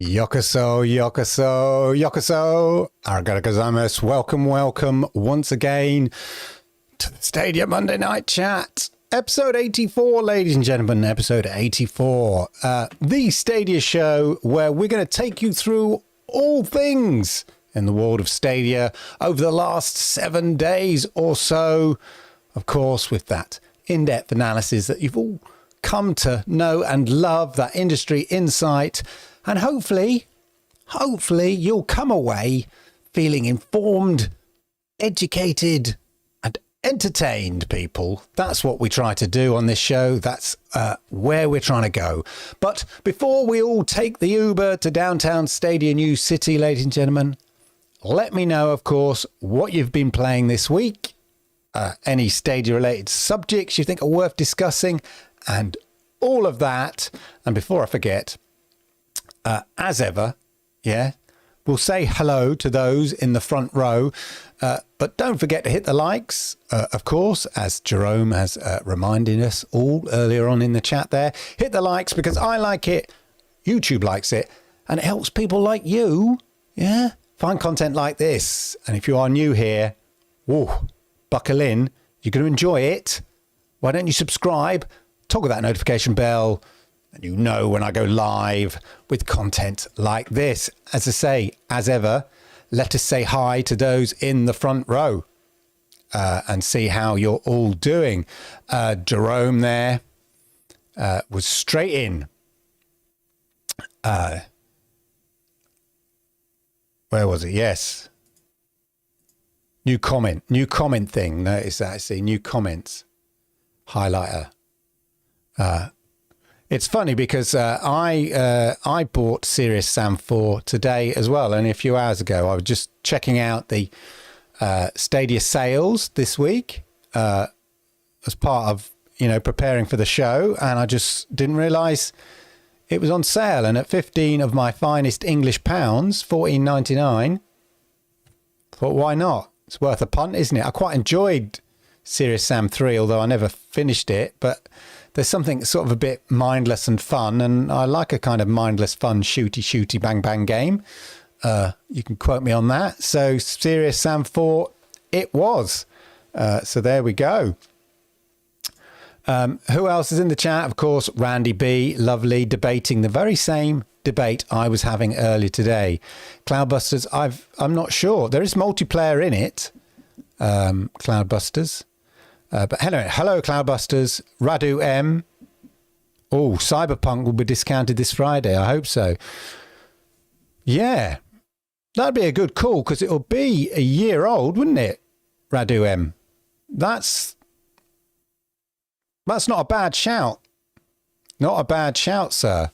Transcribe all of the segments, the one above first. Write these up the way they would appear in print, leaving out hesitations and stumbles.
Yokoso, yokoso, yokoso. Arigato gozaimasu. Welcome once again to the Stadia Monday Night Chat. Episode 84, ladies and gentlemen, episode 84. The Stadia show where we're going to take you through all things in the world of Stadia over the last 7 days or so. Of course, with that in-depth analysis that you've all come to know and love, that industry insight. And hopefully you'll come away feeling informed, educated, and entertained, people. That's what we try to do on this show. That's where we're trying to go. But before we all take the Uber to downtown Stadia New City, ladies and gentlemen, let me know, of course, what you've been playing this week, any Stadia-related subjects you think are worth discussing, and all of that. And before I forget, as ever, we'll say hello to those in the front row, but don't forget to hit the likes, of course, as Jerome has reminded us all earlier on in the chat there. Hit the likes because I like it, YouTube likes it, and it helps people like you, find content like this. And if you are new here, buckle in, you're going to enjoy it. Why don't you subscribe, toggle that notification bell, and you know when I go live with content like this. As I say, as ever, let us say hi to those in the front row and see how you're all doing. Jerome there was straight in. Where was it? Yes. New comment thing. Notice that. See, new comments. Highlighter. It's funny because I bought Serious Sam 4 today as well. Only a few hours ago. I was just checking out the Stadia sales this week as part of, preparing for the show. And I just didn't realise it was on sale. And at 15 of my finest English pounds, $14.99, thought, why not? It's worth a punt, isn't it? I quite enjoyed Serious Sam 3, although I never finished it. But there's something sort of a bit mindless and fun, and I like a kind of mindless, fun, shooty, bang game. You can quote me on that. So Serious Sam 4, it was. So there we go. Who else is in the chat? Of course, Randy B, lovely, debating the very same debate I was having earlier today. Cloudbusters, I'm not sure. There is multiplayer in it, Cloudbusters. But hello, Cloudbusters. Radu M. Oh, Cyberpunk will be discounted this Friday. I hope so. Yeah, that'd be a good call because it'll be a year old, wouldn't it, Radu M? That's not a bad shout. Not a bad shout, sir.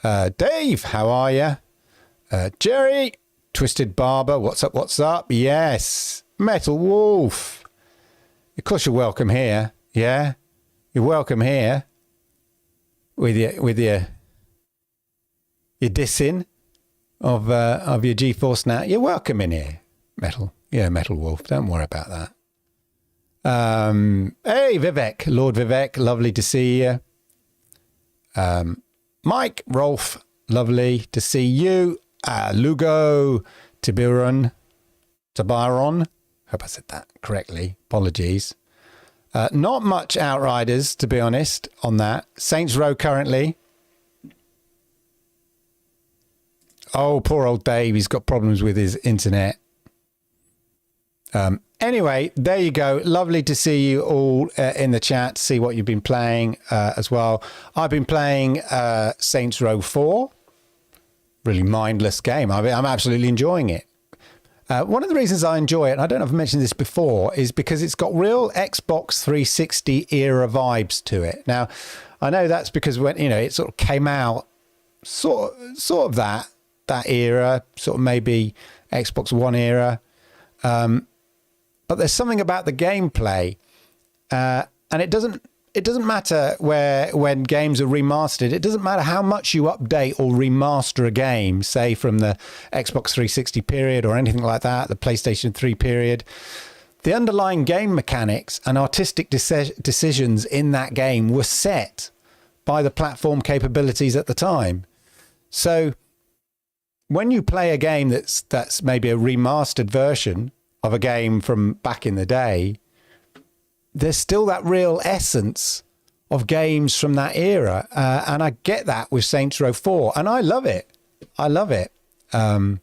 Dave, how are you? Jerry, Twisted Barber, what's up? Yes, Metal Wolf. Of course, you're welcome here. Yeah, you're welcome here with your dissing of your GeForce Now. You're welcome in here, Metal. Yeah, Metal Wolf. Don't worry about that. Hey, Vivek, Lord Vivek, lovely to see you. Mike, Rolf, lovely to see you. Lugo, Tiburon. Hope I said that correctly. Apologies. Not much Outriders, to be honest, on that. Saints Row currently. Oh, poor old Dave. He's got problems with his internet. Anyway, there you go. Lovely to see you all in the chat, see what you've been playing as well. I've been playing Saints Row 4. Really mindless game. I'm absolutely enjoying it. One of the reasons I enjoy it, and I don't know if I've mentioned this before, is because it's got real Xbox 360 era vibes to it. Now, I know that's because when it sort of came out, sort of that era, sort of maybe Xbox One era. But there's something about the gameplay, and it doesn't matter when games are remastered. It doesn't matter how much you update or remaster a game, say from the Xbox 360 period or anything like that, the PlayStation 3 period. The underlying game mechanics and artistic decisions in that game were set by the platform capabilities at the time. So when you play a game that's maybe a remastered version of a game from back in the day, there's still that real essence of games from that era. And I get that with Saints Row 4, and I love it. I love it. I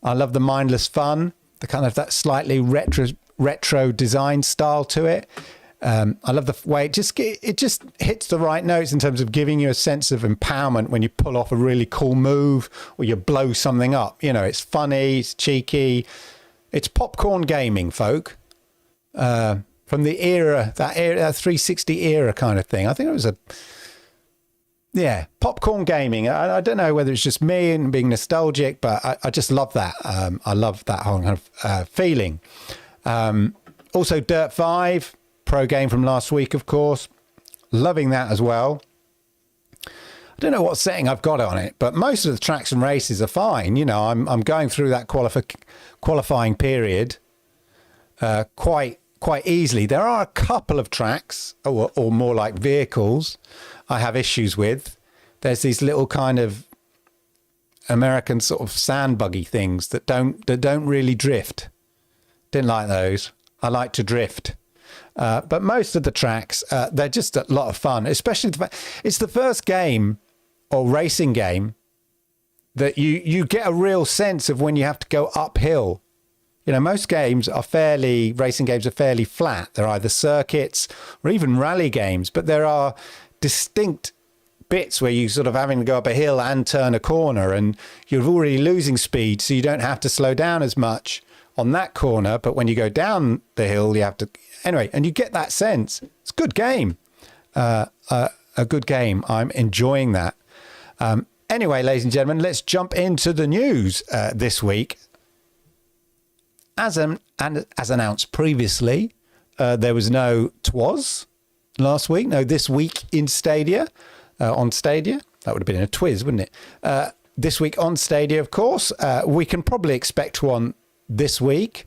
love the mindless fun, the kind of that slightly retro design style to it. I love the way it just hits the right notes in terms of giving you a sense of empowerment when you pull off a really cool move or you blow something up. You know, it's funny, it's cheeky, it's popcorn gaming, folk. From the era, that 360 era kind of thing. I think it was popcorn gaming. I don't know whether it's just me and being nostalgic, but I just love that. I love that whole kind of feeling. Also, Dirt 5. Pro game from last week, of course. Loving that as well. I don't know what setting I've got on it, but most of the tracks and races are fine. You know, I'm going through that qualifying period quite easily. There are a couple of tracks, or more like vehicles, I have issues with. There's these little kind of American sort of sand buggy things that don't really drift. Didn't like those. I like to drift. But most of the tracks, they're just a lot of fun, especially it's the first game or racing game that you get a real sense of when you have to go uphill. You know, most racing games are fairly flat. They're either circuits or even rally games, but there are distinct bits where you sort of having to go up a hill and turn a corner, and you're already losing speed, so you don't have to slow down as much on that corner. But when you go down the hill, you have to... Anyway, and you get that sense. It's a good game. A good game. I'm enjoying that. Anyway, ladies and gentlemen, let's jump into the news this week. As announced previously, there was no TWAS last week. No, this week in Stadia, on Stadia. That would have been a Twiz, wouldn't it? This week on Stadia, of course. We can probably expect one this week.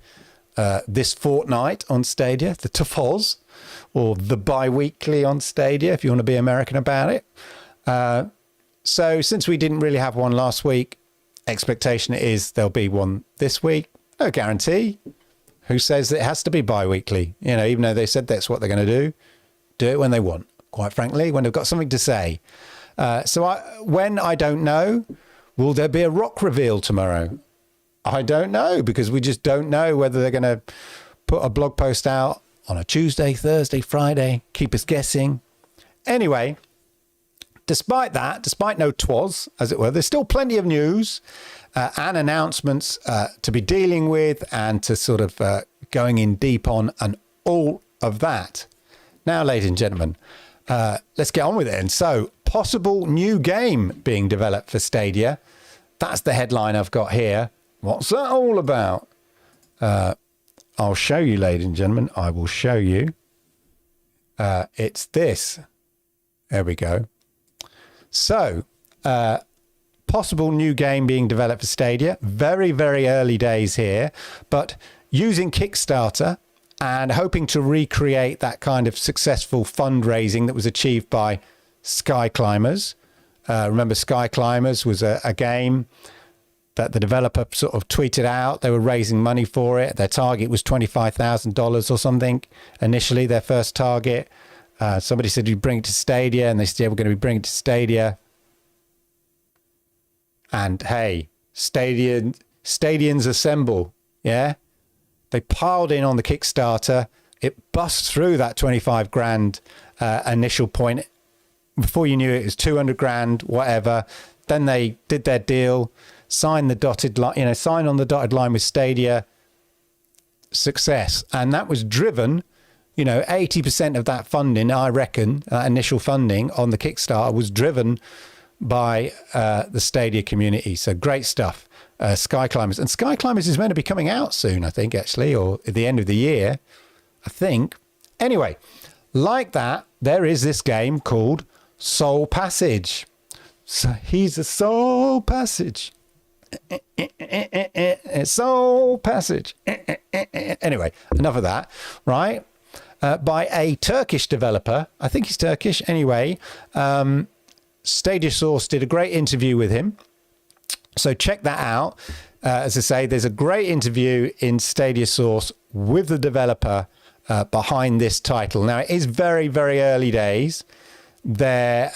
This fortnight on Stadia, the TFOS, or the bi-weekly on Stadia, if you want to be American about it. So since we didn't really have one last week, expectation is there'll be one this week. No guarantee. Who says it has to be bi-weekly? You know, even though they said that's what they're going to do it when they want, quite frankly, when they've got something to say. When I don't know, will there be a rock reveal tomorrow? I don't know, because we just don't know whether they're going to put a blog post out on a Tuesday, Thursday, Friday, keep us guessing. Anyway, despite no TWAS, as it were, there's still plenty of news and announcements to be dealing with and to sort of going in deep on, and all of that. Now, ladies and gentlemen, let's get on with it. And so, possible new game being developed for Stadia. That's the headline I've got here. What's that all about? I'll show you, ladies and gentlemen. I will show you. It's this. There we go. So, possible new game being developed for Stadia. Very, very early days here, but using Kickstarter and hoping to recreate that kind of successful fundraising that was achieved by Sky Climbers. Remember, Sky Climbers was a game that the developer sort of tweeted out. They were raising money for it. Their target was $25,000 or something. Initially, their first target. Somebody said, you bring it to Stadia. And they said, yeah, we're going to be bringing it to Stadia. And hey, Stadians assemble. Yeah. They piled in on the Kickstarter. It busts through that 25 grand initial point. Before you knew it, it was 200 grand, whatever. Then they did their deal. Sign on the dotted line with Stadia. Success. And that was driven, 80% of that funding, I reckon, initial funding on the Kickstarter was driven by the Stadia community. So great stuff. Sky Climbers. And Sky Climbers is meant to be coming out soon, I think, actually, or at the end of the year, I think. Anyway, like that, there is this game called Soul Passage. So he's a Soul Passage. Soul Passage. Anyway, enough of that, right? By a Turkish developer. I think he's Turkish. Anyway, Stadia Source did a great interview with him. So check that out. As I say, there's a great interview in Stadia Source with the developer behind this title. Now, it is very, very early days. Their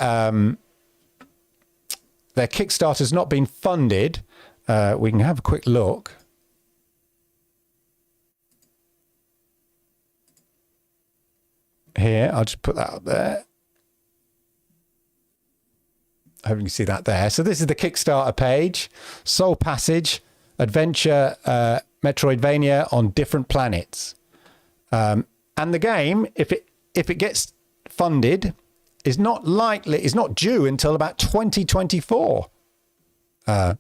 Kickstarter's not been funded. We can have a quick look. Here, I'll just put that up there. I hope you can see that there. So this is the Kickstarter page. Soul Passage, adventure, Metroidvania on different planets. And the game, if it gets funded, is not due until about 2024.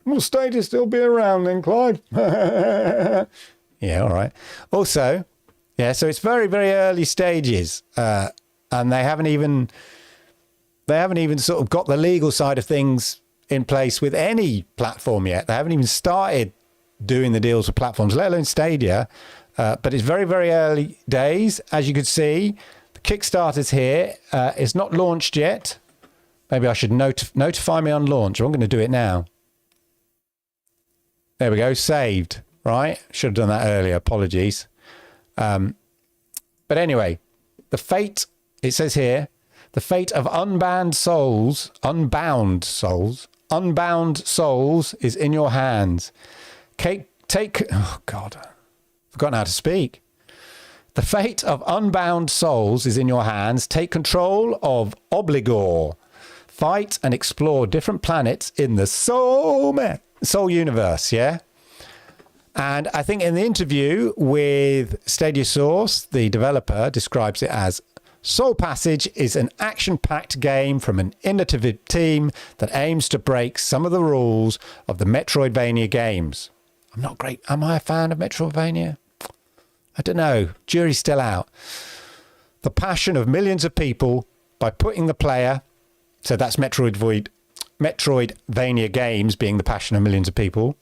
Will Stadia still be around then, Clyde? Yeah, all right. Also, yeah, so it's very, very early stages, and they haven't even sort of got the legal side of things in place with any platform yet. They haven't even started doing the deals with platforms, let alone Stadia. But it's very, very early days, as you could see. The Kickstarter's here. It's not launched yet. Maybe I should notify me on launch. I'm going to do it now. There we go. Saved. Right? Should have done that earlier. Apologies. But anyway, the fate, it says here, the fate of unbound souls is in your hands. Oh God, I've forgotten how to speak. The fate of unbound souls is in your hands. Take control of Obligor. Fight and explore different planets in the Soul universe, yeah? And I think in the interview with Stadia Source, the developer describes it as Soul Passage is an action-packed game from an innovative team that aims to break some of the rules of the Metroidvania games. Am I a fan of Metroidvania? I don't know. Jury's still out. The passion of millions of people by putting the player, so that's Metroidvania games being the passion of millions of people.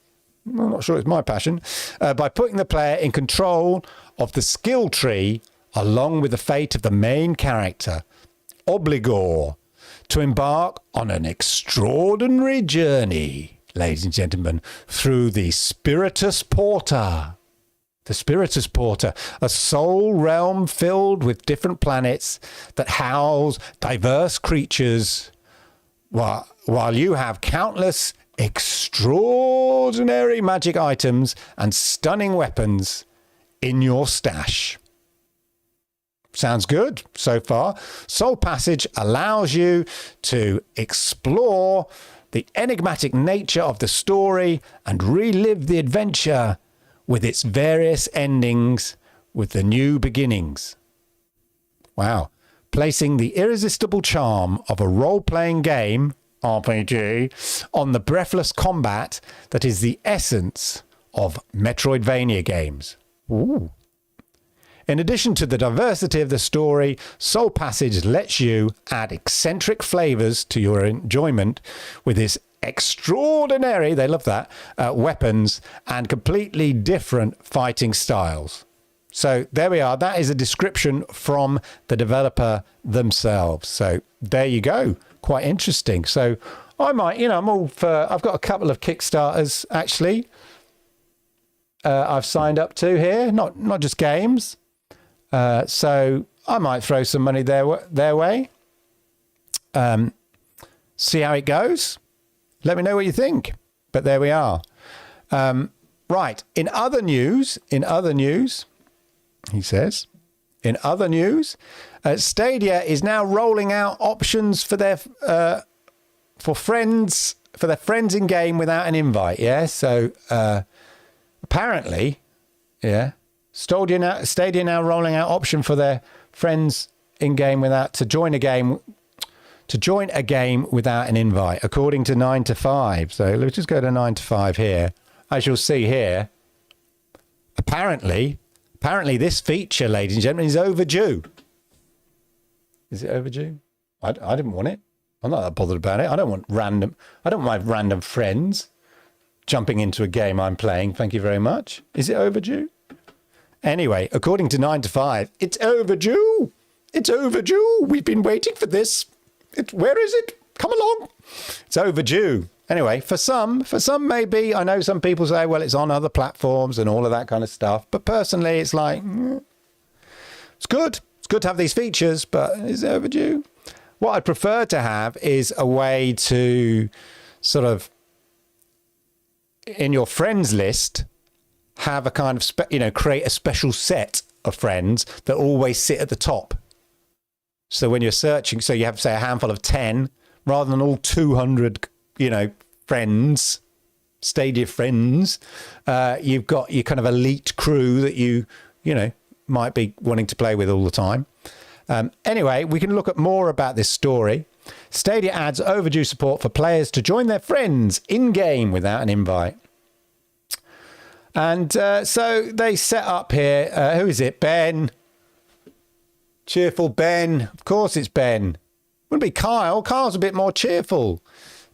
I'm not sure it's my passion. By putting the player in control of the skill tree along with the fate of the main character, Obligor, to embark on an extraordinary journey, ladies and gentlemen, through the Spiritus Porta. The Spiritus Porta, a soul realm filled with different planets that house diverse creatures, while you have countless extraordinary magic items and stunning weapons in your stash. Sounds good so far. Soul Passage allows you to explore the enigmatic nature of the story and relive the adventure with its various endings with the new beginnings. Wow. Placing the irresistible charm of a role-playing game, RPG, on the breathless combat that is the essence of Metroidvania games. Ooh. In addition to the diversity of the story, Soul Passage lets you add eccentric flavors to your enjoyment with its extraordinary, they love that, weapons and completely different fighting styles. So there we are. That is a description from the developer themselves. So there you go. Quite interesting. So I might, I'm all for, I've got a couple of Kickstarters actually. I've signed up to here, not just games. So I might throw some money their way. See how it goes. Let me know what you think. But there we are. Right. In other news, he says, Stadia is now rolling out options for their friends in game without an invite. Yeah. So apparently, yeah. Stadia now rolling out option for their friends in game to join a game without an invite, according to 9 to 5. So let's just go to 9 to 5 here. As you'll see here, apparently this feature, ladies and gentlemen, is overdue. Is it overdue? I didn't want it. I'm not that bothered about it. I don't want my random friends jumping into a game I'm playing. Thank you very much. Is it overdue? Anyway, according to 9 to 5, it's overdue. It's overdue. We've been waiting for this. Where is it? Come along. It's overdue. Anyway, for some maybe. I know some people say, well, it's on other platforms and all of that kind of stuff. But personally, it's like, it's good. It's good to have these features, but is it overdue? What I'd prefer to have is a way to sort of, in your friends list, have a kind of, create a special set of friends that always sit at the top. So when you're searching, so you have, say, a handful of 10 rather than all 200, friends, Stadia friends. You've got your kind of elite crew that you might be wanting to play with all the time. Anyway, we can look at more about this story. Stadia adds overdue support for players to join their friends in-game without an invite. And so they set up here, who is it? Ben. Cheerful Ben. Of course it's Ben. Wouldn't be Kyle. Kyle's a bit more cheerful.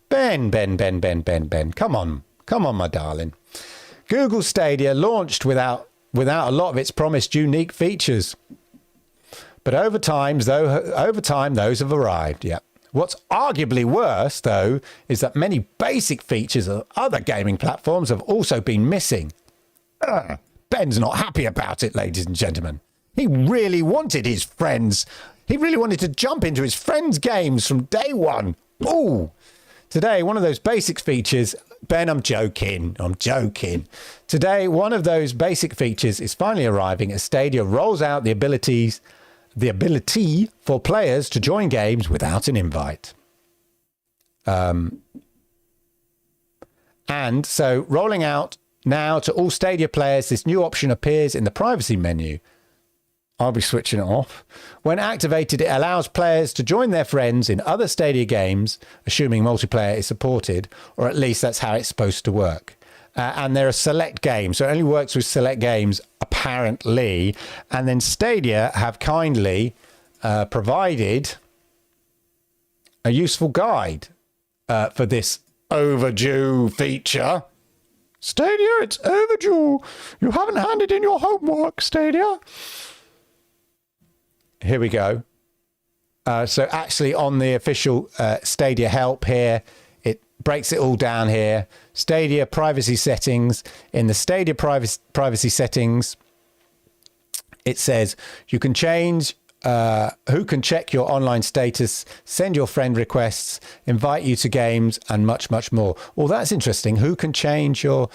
Ben. Come on, my darling. Google Stadia launched without a lot of its promised unique features. But over time, those have arrived, yeah. What's arguably worse, though, is that many basic features of other gaming platforms have also been missing. Ben's not happy about it, ladies and gentlemen. He really wanted his friends. He really wanted to jump into his friends' games from day one. Ooh. Today, one of those basic features... Ben, I'm joking. Today, one of those basic features is finally arriving as Stadia rolls out the ability for players to join games without an invite. And so rolling out now to all Stadia players, this new option appears in the privacy menu. I'll be switching it off. When activated, it allows players to join their friends in other Stadia games, assuming multiplayer is supported, or at least that's how it's supposed to work. And there are select games, so it only works with select games, apparently. And then Stadia have kindly provided a useful guide for this overdue feature. Stadia, it's overdue. You haven't handed in your homework, Stadia. Here we go. So actually on the official Stadia help here, it breaks it all down here. Stadia privacy settings. In the Stadia privacy settings, it says you can change who can check your online status, send your friend requests, invite you to games, and much, much more. Well, that's interesting. Who can change your...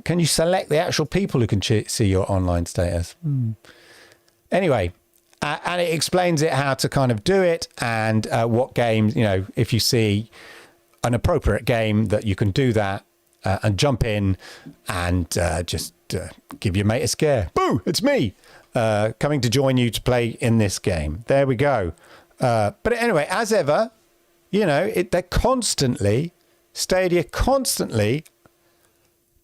Can you select the actual people who can see your online status? Anyway... and it explains it how to kind of do it and what games, if you see an appropriate game that you can do that and jump in and just give your mate a scare. Boo, it's me coming to join you to play in this game. There we go. But anyway, as ever, they're constantly, Stadia constantly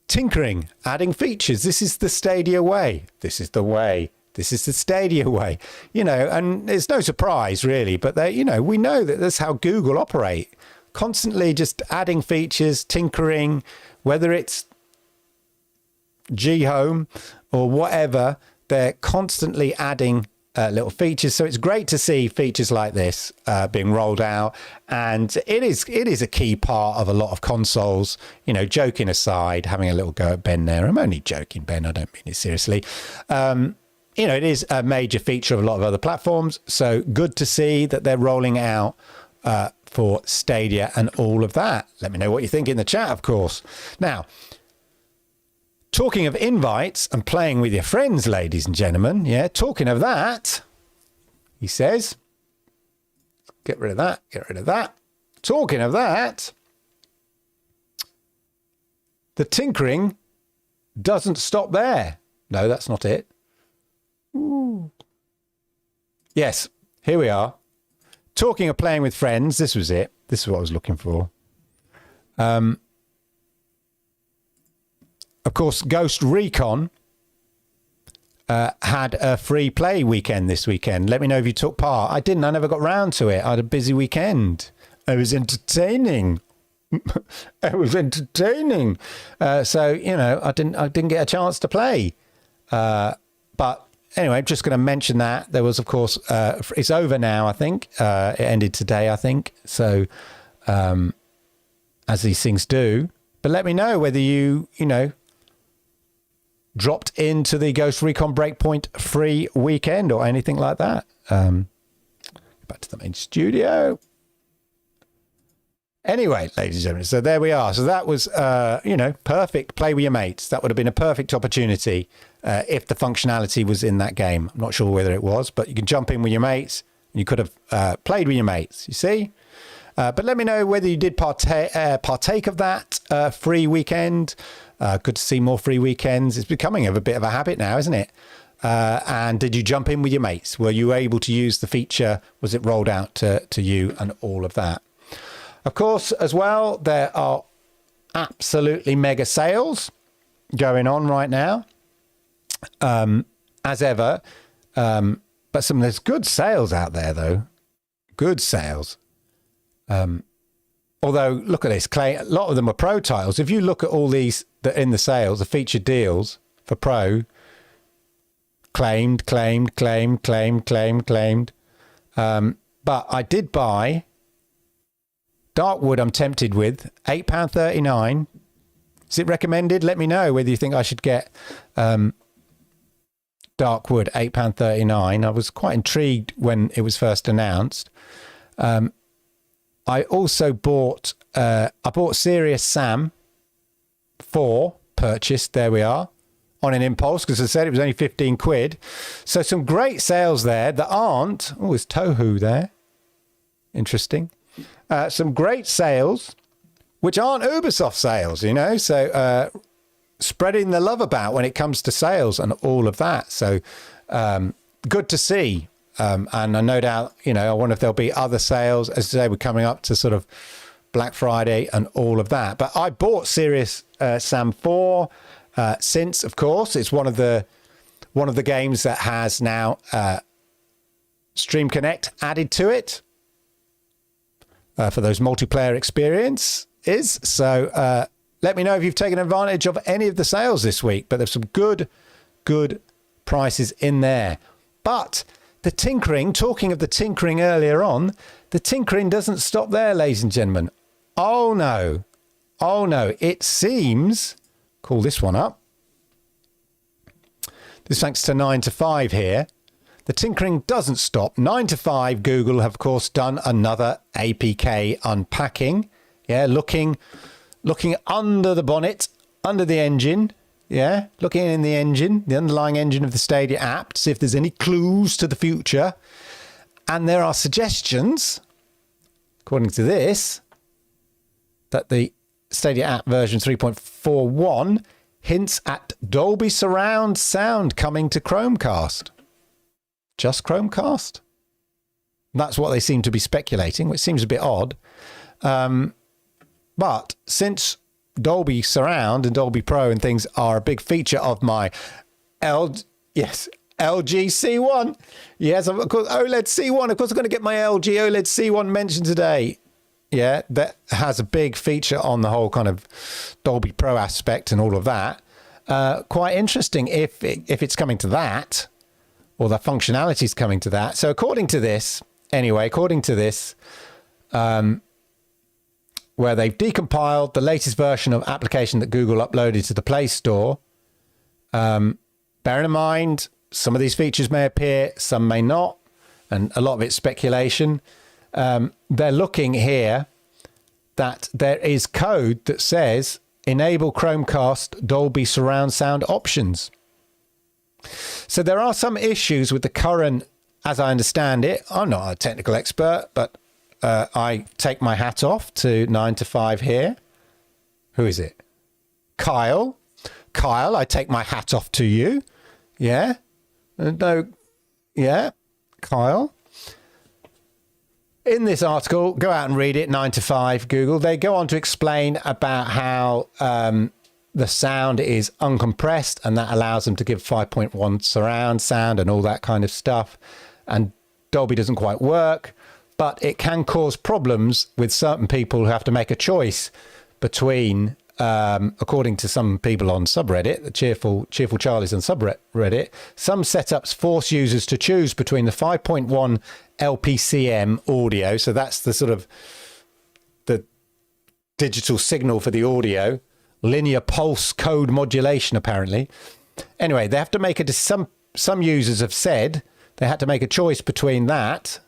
tinkering, adding features. This is the Stadia way. This is the way. This is the Stadia way, and it's no surprise really, but we know that that's how Google operate, constantly just adding features, tinkering, whether it's G Home or whatever, they're constantly adding little features. So it's great to see features like this being rolled out, and it is a key part of a lot of consoles. Joking aside, having a little go at Ben there. I'm only joking, Ben. I don't mean it seriously. It is a major feature of a lot of other platforms. So good to see that they're rolling out for Stadia and all of that. Let me know what you think in the chat, of course. Now, talking of invites and playing with your friends, ladies and gentlemen. Yeah, talking of that, he says, get rid of that. Talking of that, the tinkering doesn't stop there. No, that's not it. Ooh. Yes, here we are. Talking of playing with friends, this was it. This is what I was looking for. Of course, Ghost Recon had a free play weekend this weekend. Let me know if you took part. I didn't. I never got round to it. I had a busy weekend. It was entertaining. It was entertaining. So I didn't get a chance to play. But anyway, I'm just going to mention that there was, of course, it's over now. I think it ended today. I think so. as these things do. But let me know whether you dropped into the Ghost Recon Breakpoint free weekend or anything like that. Back to the main studio. Anyway, ladies and gentlemen, so there we are. So that was, perfect. Play with your mates. That would have been a perfect opportunity if the functionality was in that game. I'm not sure whether it was, but you can jump in with your mates. And you could have played with your mates, you see? But let me know whether you did partake of that free weekend. Good to see more free weekends. It's becoming a bit of a habit now, isn't it? And did you jump in with your mates? Were you able to use the feature? Was it rolled out to you and all of that? Of course, as well, there are absolutely mega sales going on right now, as ever. But there's good sales out there, though. Good sales. Although, look at this. A lot of them are Pro titles. If you look at all these that in the sales, the featured deals for Pro, claimed. But I did buy Darkwood. I'm tempted with £8.39. Is it recommended? Let me know whether you think I should get Darkwood, £8.39. I was quite intrigued when it was first announced. I also bought Serious Sam 4 purchased. There we are. On an impulse, because I said it was only 15 quid. So some great sales there that aren't... Oh, it's Toho there. Interesting. Some great sales, which aren't Ubisoft sales, So spreading the love about when it comes to sales and all of that. So good to see. And I no doubt, I wonder if there'll be other sales. As I say, we're coming up to sort of Black Friday and all of that. But I bought Serious Sam 4... since, of course, it's one of the games that has now Stream Connect added to it for those multiplayer experiences. So let me know if you've taken advantage of any of the sales this week. But there's some good prices in there. But the tinkering, talking of the tinkering earlier on, the tinkering doesn't stop there, ladies and gentlemen. Oh no. It seems... Call this one up. This thanks to 9 to 5 here. The tinkering doesn't stop. 9 to 5, Google have, of course, done another APK unpacking. Yeah, looking under the bonnet, under the engine. Yeah, looking in the engine, the underlying engine of the Stadia app to see if there's any clues to the future. And there are suggestions, according to this, that the Stadia app version 3.41 hints at Dolby surround sound coming to Chromecast. Just Chromecast? That's what they seem to be speculating, which seems a bit odd. But since Dolby surround and Dolby Pro and things are a big feature of my LG C1. Yes, of course, OLED C1. Of course, I'm going to get my LG OLED C1 mentioned today. Yeah, that has a big feature on the whole kind of Dolby Pro aspect and all of that. Quite interesting if it's coming to that, or the functionality is coming to that. So according to this, where they've decompiled the latest version of application that Google uploaded to the Play Store, bearing in mind, some of these features may appear, some may not, and a lot of it's speculation. They're looking here that there is code that says enable Chromecast Dolby surround sound options. So there are some issues with the current, as I understand it. I'm not a technical expert, but I take my hat off to 9 to 5 here. Who is it? Kyle, I take my hat off to you. Yeah. No. Yeah. Kyle. In this article, go out and read it, 9 to 5, Google. They go on to explain about how the sound is uncompressed, and that allows them to give 5.1 surround sound and all that kind of stuff. And Dolby doesn't quite work, but it can cause problems with certain people who have to make a choice between, according to some people on subreddit, the Cheerful Charlies on subreddit, some setups force users to choose between the 5.1 LPCM audio, so that's the sort of the digital signal for the audio, linear pulse code modulation, apparently. Anyway, they have to make some users have said they had to make a choice between that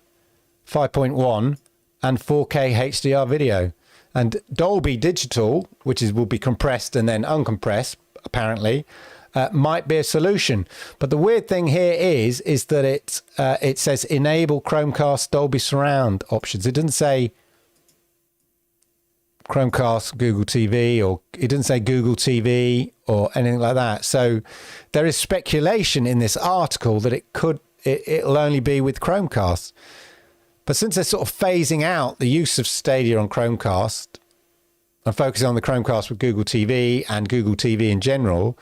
5.1 and 4K HDR video. And Dolby Digital, which will be compressed and then uncompressed, apparently, might be a solution. But the weird thing here is that it says enable Chromecast Dolby Surround options. It doesn't say Chromecast Google TV, or it doesn't say Google TV or anything like that. So there is speculation in this article that it'll only be with Chromecast. But since they're sort of phasing out the use of Stadia on Chromecast and focusing on the Chromecast with Google TV and Google TV in general,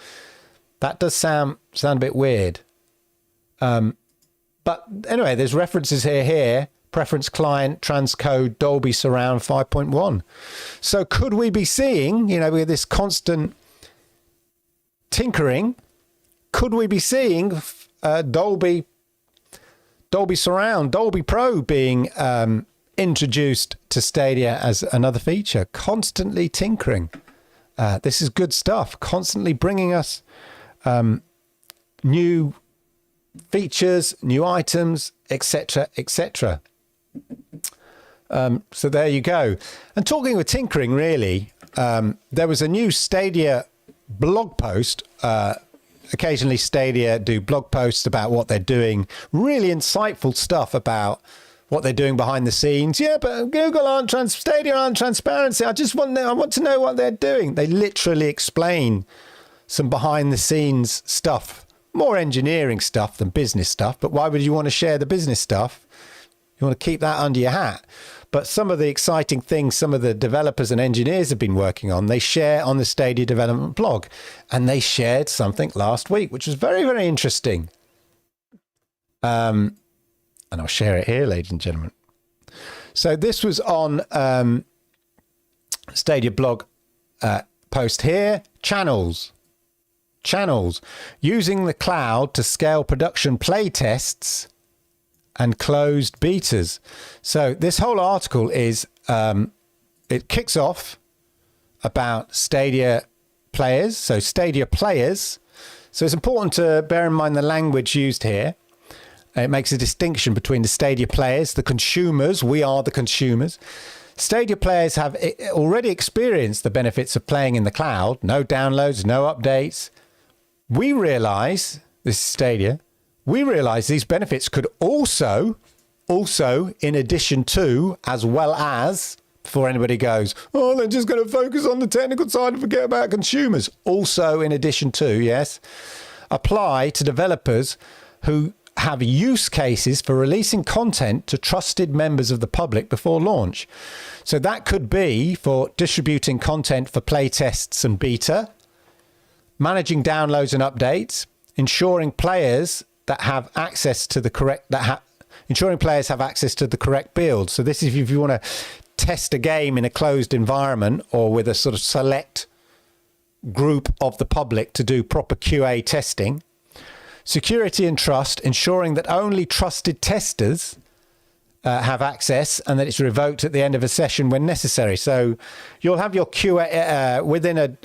that does sound a bit weird. But anyway, there's references here, preference client, transcode, Dolby Surround 5.1. So could we be seeing, with this constant tinkering, could we be seeing Dolby Surround, Dolby Pro being introduced to Stadia as another feature? Constantly tinkering. This is good stuff. Constantly bringing us new features, new items, etc., etc. So there you go. And talking of tinkering, really, there was a new Stadia blog post. Occasionally Stadia do blog posts about what they're doing, really insightful stuff about what they're doing behind the scenes. Yeah, but Stadia aren't transparency. I want to know what they're doing. They literally explain some behind the scenes stuff, more engineering stuff than business stuff. But why would you want to share the business stuff? You want to keep that under your hat. But some of the exciting things some of the developers and engineers have been working on, they share on the Stadia development blog. And they shared something last week, which was very, very interesting. And I'll share it here, ladies and gentlemen. So this was on Stadia blog post here. Channels. Using the cloud to scale production play tests and closed betas. So this whole article is, it kicks off about Stadia players. So Stadia players. So it's important to bear in mind the language used here. It makes a distinction between the Stadia players, the consumers. We are the consumers. Stadia players have already experienced the benefits of playing in the cloud. No downloads, no updates. We realize, this is Stadia, we realize these benefits could also, in addition to, as well as, before anybody goes, oh, they're just going to focus on the technical side and forget about consumers. Also, in addition to, yes, apply to developers who have use cases for releasing content to trusted members of the public before launch. So that could be for distributing content for playtests and beta, managing downloads and updates, ensuring players have access to the correct build. So this is if you want to test a game in a closed environment or with a sort of select group of the public to do proper QA testing. Security and trust, ensuring that only trusted testers have access and that it's revoked at the end of a session when necessary. So you'll have your QA within a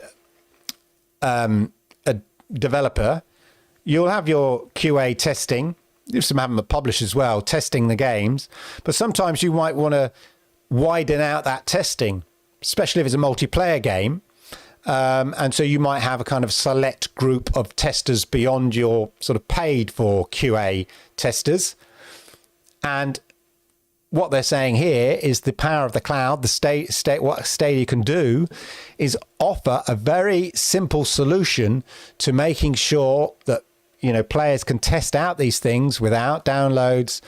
developer. You'll have your QA testing. Some have them published as well, testing the games. But sometimes you might want to widen out that testing, especially if it's a multiplayer game. And so you might have a kind of select group of testers beyond your sort of paid for QA testers. And what they're saying here is the power of the cloud, what Stadia can do is offer a very simple solution to making sure that, players can test out these things without downloads,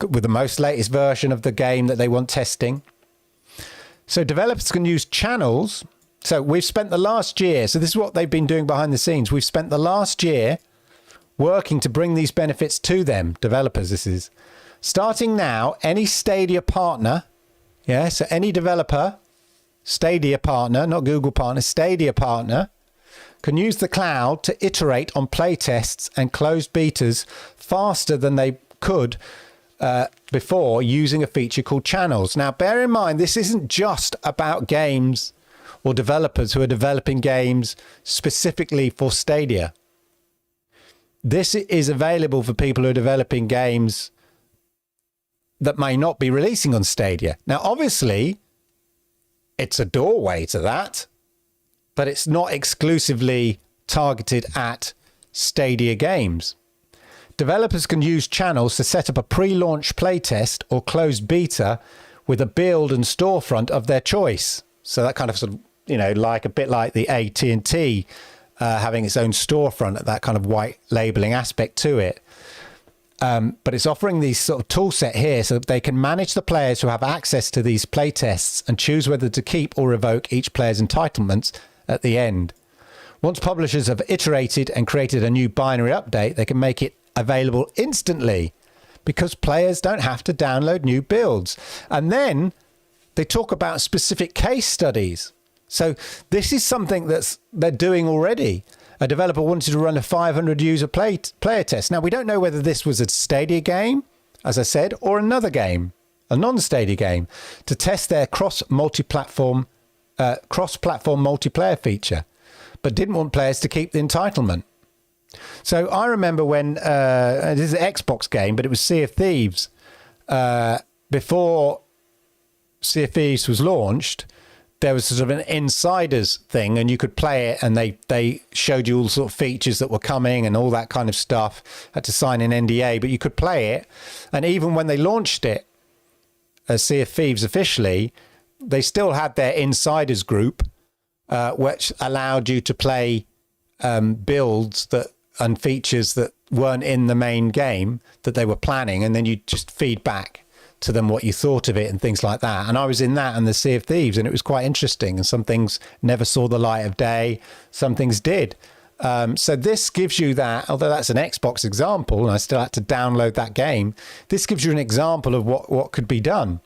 with the most latest version of the game that they want testing. So developers can use channels. So we've spent the last year, so this is what they've been doing behind the scenes. We've spent the last year working to bring these benefits to them, developers, this is. Starting now, any Stadia partner, so any developer, Stadia partner, not Google partner, Stadia partner, can use the cloud to iterate on playtests and closed betas faster than they could before using a feature called channels. Now, bear in mind, this isn't just about games or developers who are developing games specifically for Stadia. This is available for people who are developing games that may not be releasing on Stadia. Now, obviously, it's a doorway to that, but it's not exclusively targeted at Stadia games. Developers can use channels to set up a pre-launch playtest or closed beta with a build and storefront of their choice. So that kind of sort of, like a bit like the AT&T having its own storefront, that kind of white labeling aspect to it. But it's offering these sort of tool set here so that they can manage the players who have access to these playtests and choose whether to keep or revoke each player's entitlements at the end. Once publishers have iterated and created a new binary update, they can make it available instantly because players don't have to download new builds. And then they talk about specific case studies. So this is something they're doing already. A developer wanted to run a 500 user player test. Now, we don't know whether this was a Stadia game, as I said, or another game, a non-Stadia game, to test their cross-platform multiplayer feature, but didn't want players to keep the entitlement. So I remember when, this is an Xbox game, but it was Sea of Thieves. Before Sea of Thieves was launched, there was sort of an insiders thing, and you could play it, and they showed you all sort of features that were coming and all that kind of stuff. Had to sign an NDA, but you could play it. And even when they launched it as Sea of Thieves officially, they still had their insiders group, which allowed you to play builds and features that weren't in the main game that they were planning, and then you just feed back to them what you thought of it and things like that. And I was in that and the Sea of Thieves, and it was quite interesting, and some things never saw the light of day, some things did. So this gives you that, although that's an Xbox example and I still had to download that game, this gives you an example of what could be done.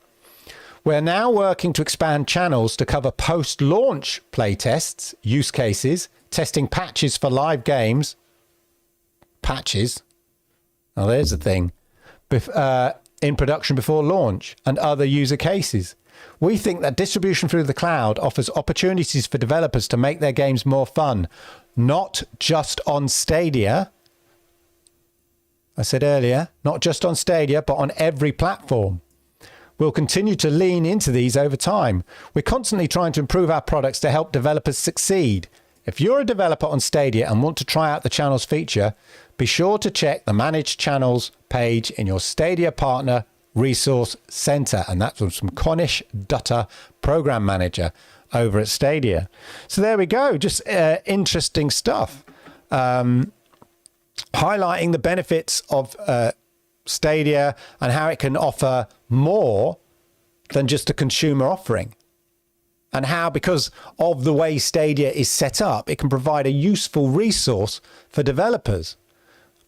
We're now working to expand channels to cover post-launch playtests, use cases, testing patches for live games. Patches? Oh, there's the thing. In production before launch, and other user cases. We think that distribution through the cloud offers opportunities for developers to make their games more fun, not just on Stadia. I said earlier, not just on Stadia, but on every platform. We'll continue to lean into these over time. We're constantly trying to improve our products to help developers succeed. If you're a developer on Stadia and want to try out the channels feature, be sure to check the Manage Channels page in your Stadia Partner Resource Center. And that's from Cornish Dutter, Program Manager over at Stadia. So there we go. Just interesting stuff. Highlighting the benefits of Stadia and how it can offer more than just a consumer offering. And how, because of the way Stadia is set up, it can provide a useful resource for developers.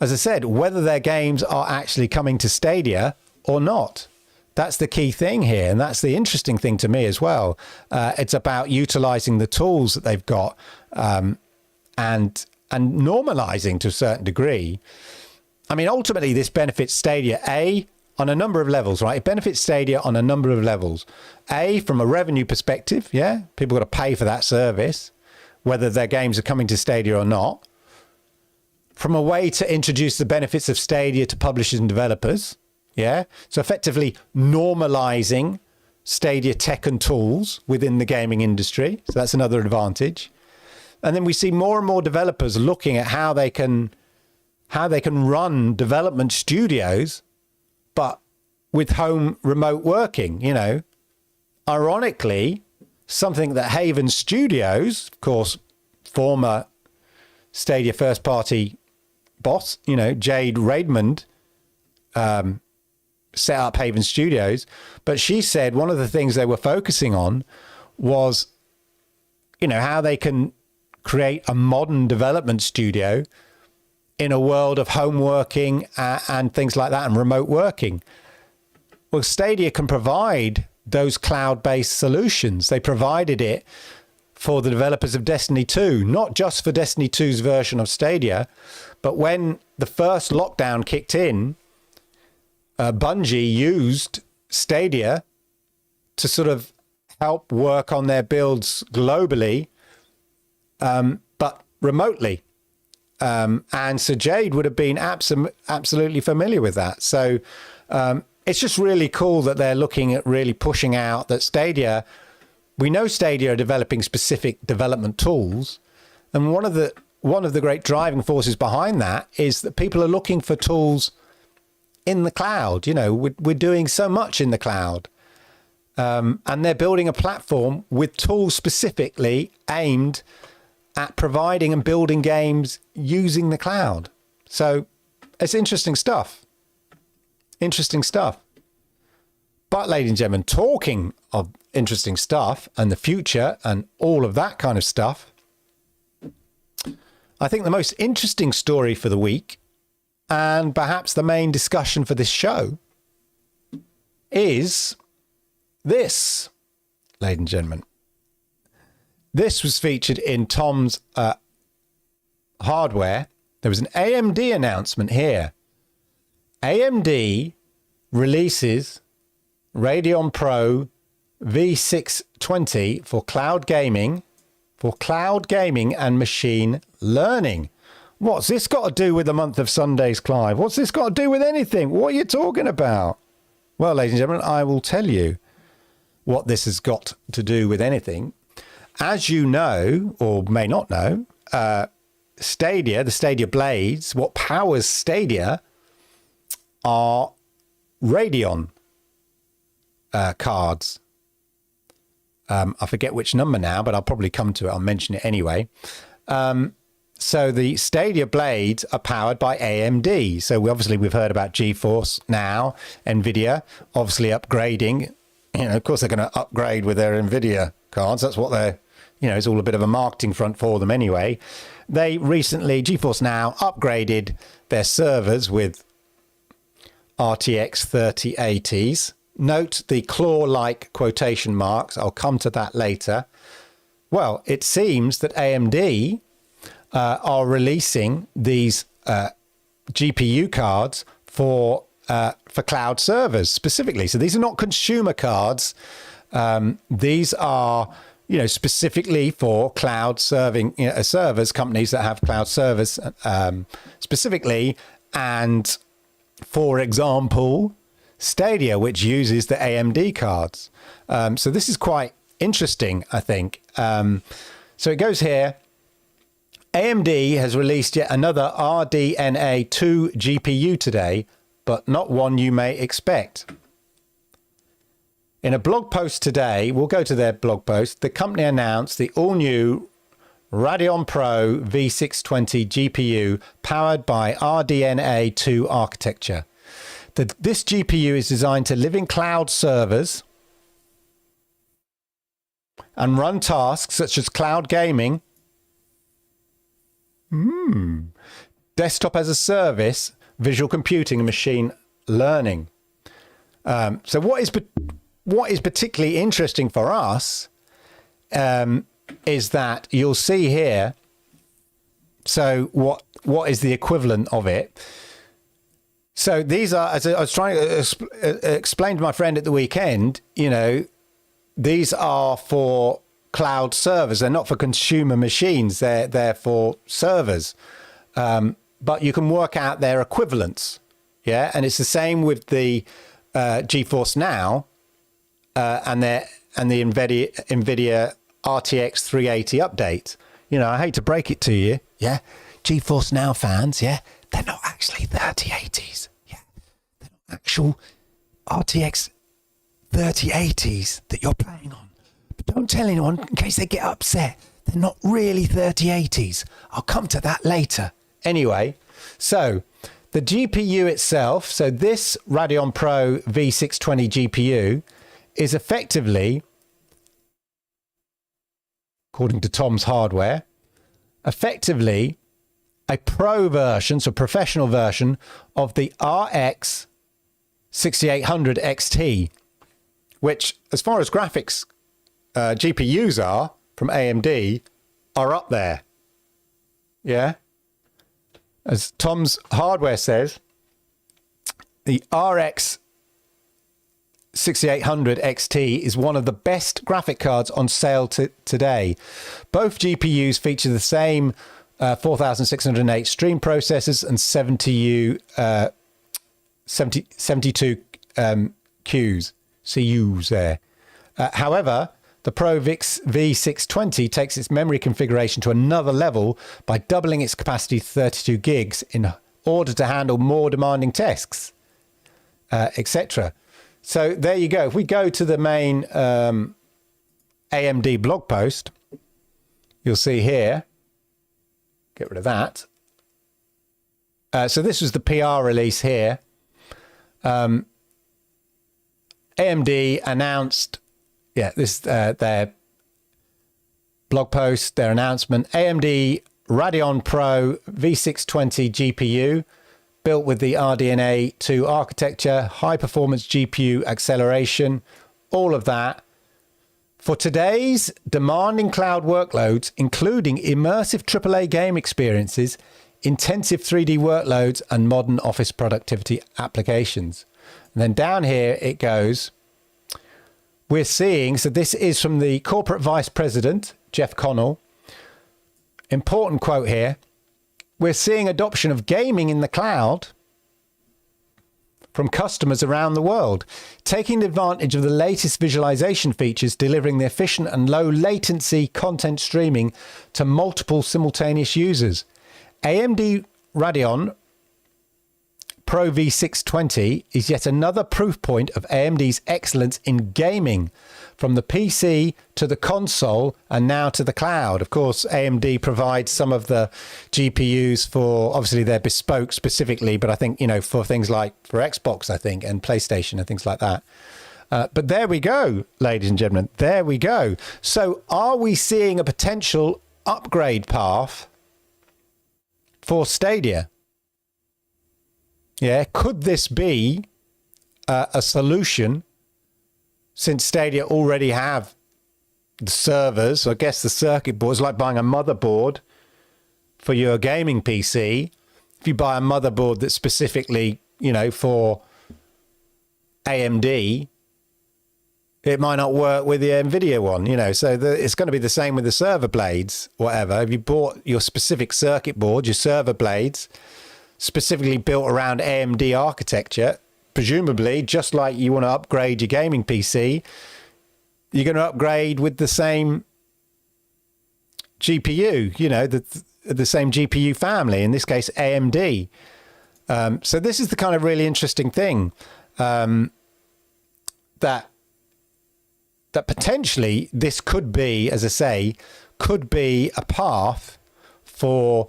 As I said, whether their games are actually coming to Stadia or not. That's the key thing here. And that's the interesting thing to me as well. It's about utilizing the tools that they've got and normalizing to a certain degree. I mean, ultimately, this benefits Stadia, on a number of levels, right? It benefits Stadia on a number of levels. From a revenue perspective, yeah, people got to pay for that service, whether their games are coming to Stadia or not. From a way to introduce the benefits of Stadia to publishers and developers, yeah. So effectively normalizing Stadia tech and tools within the gaming industry. So that's another advantage. And then we see more and more developers looking at how they can run development studios, but with home remote working, Ironically, something that Haven Studios, of course, former Stadia first party boss, Jade Raymond, set up Haven Studios. But she said one of the things they were focusing on was, how they can create a modern development studio in a world of home working and things like that and remote working. Well, Stadia can provide those cloud-based solutions. They provided it for the developers of Destiny 2, not just for Destiny 2's version of Stadia, but when the first lockdown kicked in, Bungie used Stadia to sort of help work on their builds globally, but remotely. And Sir Jade would have been absolutely familiar with that. So it's just really cool that they're looking at really pushing out that Stadia. We know Stadia are developing specific development tools, and one of the great driving forces behind that is that people are looking for tools in the cloud. You know, we're doing so much in the cloud, and they're building a platform with tools specifically aimed at providing and building games using the cloud. So it's interesting stuff. Interesting stuff. But ladies and gentlemen, talking of interesting stuff and the future and all of that kind of stuff, I think the most interesting story for the week, and perhaps the main discussion for this show, is this, ladies and gentlemen. This was featured in Tom's hardware. There was an AMD announcement here. AMD releases Radeon Pro V620 for cloud gaming and machine learning. What's this got to do with the month of Sundays, Clive? What's this got to do with anything? What are you talking about? Well, ladies and gentlemen, I will tell you what this has got to do with anything. As you know, or may not know, Stadia, the Stadia blades, what powers Stadia are Radeon cards. I forget which number now, but I'll probably come to it. I'll mention it anyway. So the Stadia blades are powered by AMD. So we've heard about GeForce now, NVIDIA, obviously upgrading. You know, of course, they're going to upgrade with their NVIDIA cards. That's what they're, it's all a bit of a marketing front for them anyway. They recently, GeForce Now, upgraded their servers with RTX 3080s. Note the claw-like quotation marks. I'll come to that later. Well, it seems that AMD are releasing these GPU cards for cloud servers specifically. So these are not consumer cards. These are, specifically for cloud serving servers, companies that have cloud servers specifically. And for example, Stadia, which uses the AMD cards. So this is quite interesting, I think. So it goes here. AMD has released yet another RDNA 2 GPU today, but not one you may expect. In a blog post today, we'll go to their blog post, the company announced the all-new Radeon Pro V620 GPU powered by RDNA 2 architecture. This GPU is designed to live in cloud servers and run tasks such as cloud gaming, desktop as a service, visual computing, and machine learning. So what is particularly interesting for us is that you'll see here. So what is the equivalent of it? So these are, as I was trying to explain to my friend at the weekend, these are for cloud servers. They're not for consumer machines. They're for servers. But you can work out their equivalents. Yeah. And it's the same with the GeForce Now and the NVIDIA RTX 380 update. I hate to break it to you. Yeah. GeForce Now fans. Yeah. They're not actually 3080s. Yeah. They're not actual RTX 3080s that you're playing on. But don't tell anyone in case they get upset. They're not really 3080s. I'll come to that later. Anyway, so the GPU itself, so this Radeon Pro V620 GPU is effectively, according to Tom's hardware, effectively a pro version, so professional version of the RX 6800 XT, which, as far as graphics GPUs are from AMD, are up there. Yeah. As Tom's hardware says, the RX 6800 XT is one of the best graphic cards on sale today. Both GPUs feature the same 4608 stream processors and 72 CUs there. However, the Pro V620 takes its memory configuration to another level by doubling its capacity to 32 gigs in order to handle more demanding tasks, etc. So there you go. If we go to the main AMD blog post, you'll see here, get rid of that. So this was the PR release here. AMD announced, this their blog post, their announcement. AMD Radeon Pro V620 GPU, built with the RDNA 2 architecture, high performance GPU acceleration, all of that. For today's demanding cloud workloads, including immersive AAA game experiences, intensive 3D workloads, and modern office productivity applications. And then down here it goes, we're seeing, so this is from the corporate vice president, Jeff Connell. Important quote here. We're seeing adoption of gaming in the cloud from customers around the world, taking advantage of the latest visualization features, delivering the efficient and low latency content streaming to multiple simultaneous users. AMD Radeon Pro V620 is yet another proof point of AMD's excellence in gaming, from the PC to the console and now to the cloud. Of course, AMD provides some of the GPUs for, obviously they're bespoke specifically, but I think, for things like for Xbox, I think, and PlayStation and things like that. But there we go, ladies and gentlemen, there we go. So are we seeing a potential upgrade path for Stadia? Yeah, could this be a solution, since Stadia already have the servers, I guess the circuit boards, like buying a motherboard for your gaming PC. If you buy a motherboard that's specifically, for AMD, it might not work with the NVIDIA one, so it's going to be the same with the server blades, whatever. If you bought your specific circuit board, your server blades, specifically built around AMD architecture, presumably, just like you want to upgrade your gaming PC, you're going to upgrade with the same GPU, the same GPU family, in this case, AMD. So this is the kind of really interesting thing that potentially this could be, as I say, could be a path for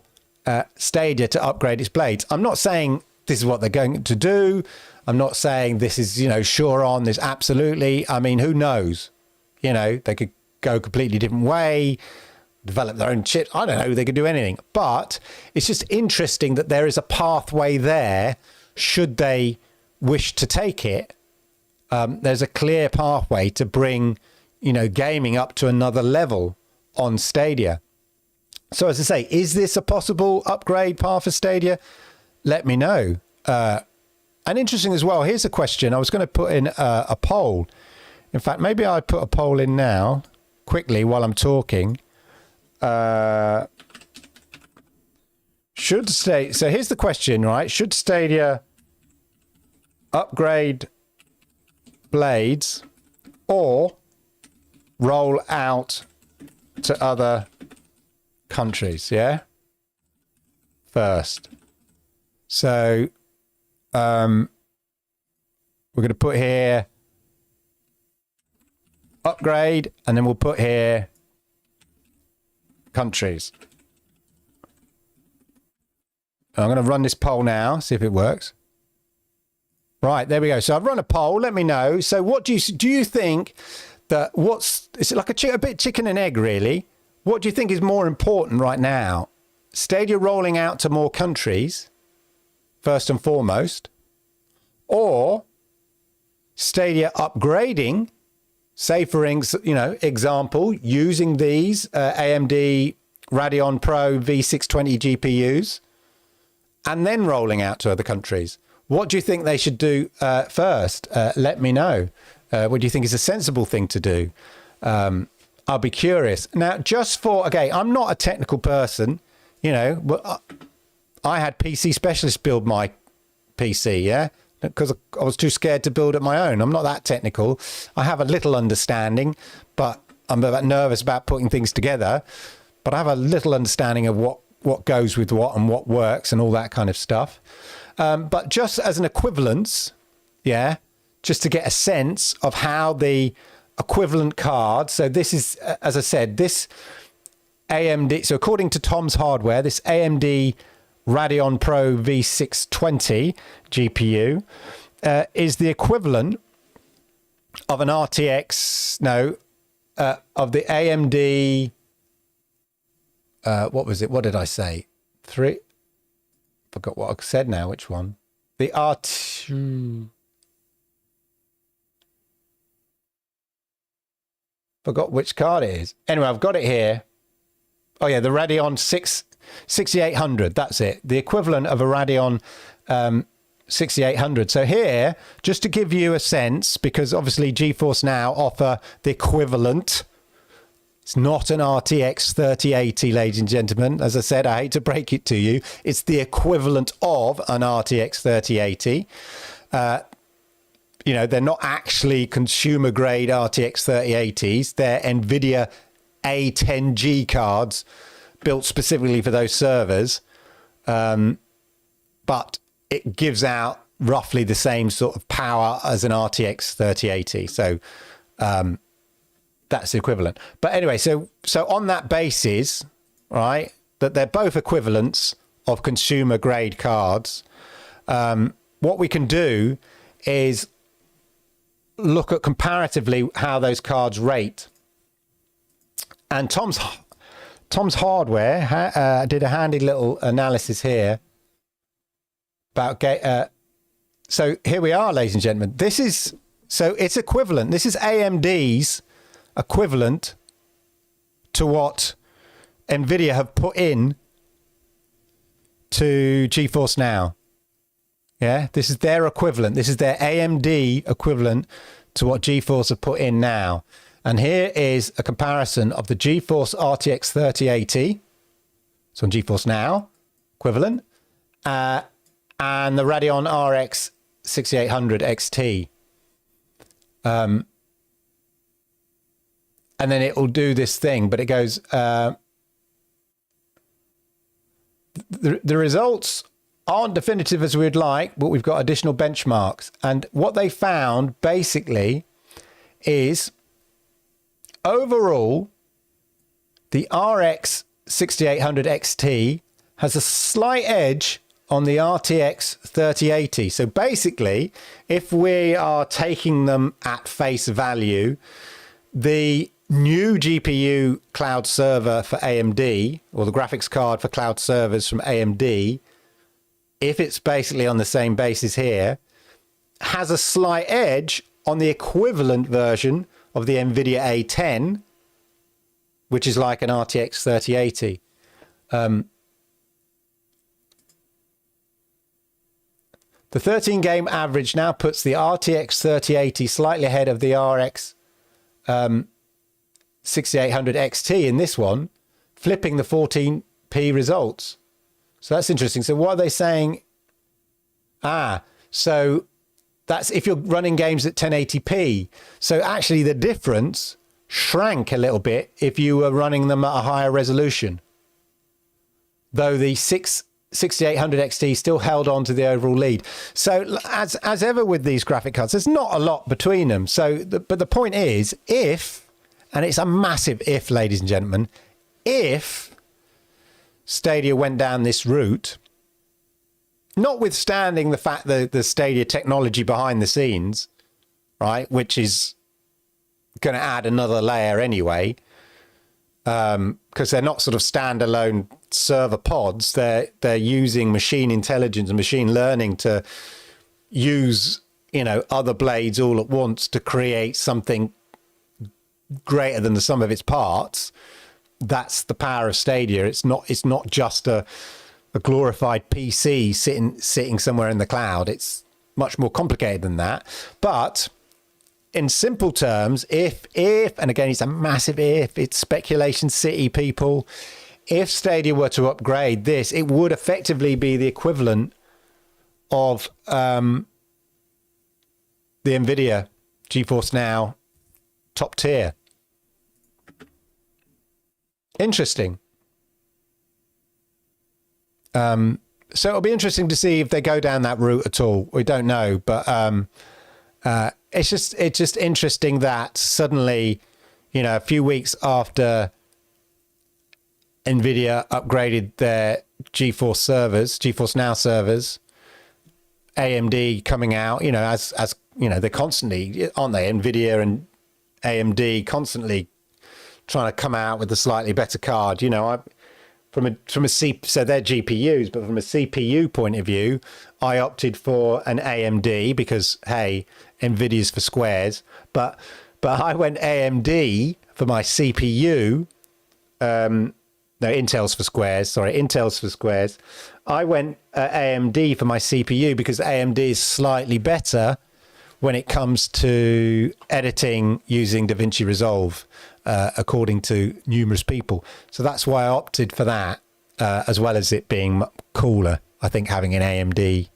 Stadia to upgrade its blades. I'm not saying this is what they're going to do. I'm not saying this is, sure on this. Absolutely. I mean, who knows? They could go a completely different way, develop their own chip. I don't know. They could do anything. But it's just interesting that there is a pathway there should they wish to take it. There's a clear pathway to bring, gaming up to another level on Stadia. So as I say, is this a possible upgrade path for Stadia? Let me know. And interesting as well, here's a question. I was going to put in a poll. In fact, maybe I'd put a poll in now, quickly, while I'm talking. So here's the question, right? Should Stadia upgrade blades or roll out to other countries? Yeah, first. So we're going to put here upgrade, and then we'll put here countries. I'm going to run this poll now, see if it works. Right, there we go. So I've run a poll. Let me know. So what do you think that is it like a bit chicken and egg, really? What do you think is more important right now? Stadia rolling out to more countries, first and foremost, or Stadia upgrading, say for example, using these AMD Radeon Pro V620 GPUs, and then rolling out to other countries? What do you think they should do first? Let me know. What do you think is a sensible thing to do? I'll be curious. Now, just for, okay, I'm not a technical person, you know, but I had PC specialists build my PC, yeah, because I was too scared to build it my own. I'm not that technical. I have a little understanding, but I'm a bit nervous about putting things together. But I have a little understanding of what goes with what and what works and all that kind of stuff. But just as an equivalence, yeah, just to get a sense of how the equivalent card. So this is, as I said, this AMD. So according to Tom's Hardware, this AMD Radeon Pro V620 GPU is the equivalent of an RTX, of the AMD, what was it? What did I say? Forgot what I said now. Which one? The Forgot which card it is. Anyway, I've got it here. Oh yeah, the Radeon 6800. That's it. The equivalent of a Radeon 6800. So here, just to give you a sense, because obviously GeForce Now offer the equivalent. It's not an RTX 3080, ladies and gentlemen. As I said, I hate to break it to you. It's the equivalent of an RTX 3080. You know, they're not actually consumer grade RTX 3080s. They're NVIDIA A10G cards built specifically for those servers. But it gives out roughly the same sort of power as an RTX 3080. So that's the equivalent. But anyway, so on that basis, right, that they're both equivalents of consumer grade cards, what we can do is look at comparatively how those cards rate. And Tom's Hardware did a handy little analysis here about so here we are, ladies and gentlemen. This is, so it's equivalent. This is AMD's equivalent to what NVIDIA have put in to GeForce Now. Yeah, this is their equivalent. This is their AMD equivalent to what GeForce have put in now. And here is a comparison of the GeForce RTX 3080, so on GeForce Now, equivalent, and the Radeon RX 6800 XT. And then it will do this thing, but it goes, the results aren't definitive as we'd like, but we've got additional benchmarks. And what they found basically is overall, the RX 6800 XT has a slight edge on the RTX 3080. So basically, if we are taking them at face value, the new GPU cloud server for AMD, or the graphics card for cloud servers from AMD, if it's basically on the same basis here, has a slight edge on the equivalent version of the NVIDIA A10, which is like an RTX 3080. The 13 game average now puts the RTX 3080 slightly ahead of the RX 6800 XT in this one, flipping the 14p results. So that's interesting. So what are they saying? So that's if you're running games at 1080p. So actually the difference shrank a little bit if you were running them at a higher resolution. Though the 6800 XT still held on to the overall lead. So as ever with these graphic cards, there's not a lot between them. So, but the point is, if, and it's a massive if, ladies and gentlemen, if Stadia went down this route, notwithstanding the fact that the Stadia technology behind the scenes, right, which is going to add another layer anyway, because they're not sort of standalone server pods. They're using machine intelligence and machine learning to use, you know, other blades all at once to create something greater than the sum of its parts. That's the power of Stadia. It's not just a glorified PC sitting somewhere in the cloud. It's much more complicated than that. But in simple terms, if, and again, it's a massive if, it's speculation city, people, if Stadia were to upgrade this, it would effectively be the equivalent of the NVIDIA GeForce Now top tier. Interesting. So it'll be interesting to see if they go down that route at all. We don't know, but it's just interesting that suddenly, you know, a few weeks after NVIDIA upgraded their GeForce Now servers, AMD coming out, you know, as you know, they're constantly, aren't they? NVIDIA and AMD constantly trying to come out with a slightly better card. You know, so they're GPUs, but from a CPU point of view, I opted for an AMD because, hey, NVIDIA's for squares. But I went AMD for my CPU. No, Intel's for squares. Sorry, Intel's for squares. I went AMD for my CPU because AMD is slightly better when it comes to editing using DaVinci Resolve, according to numerous people. So that's why I opted for that, as well as it being cooler, I think, having an AMD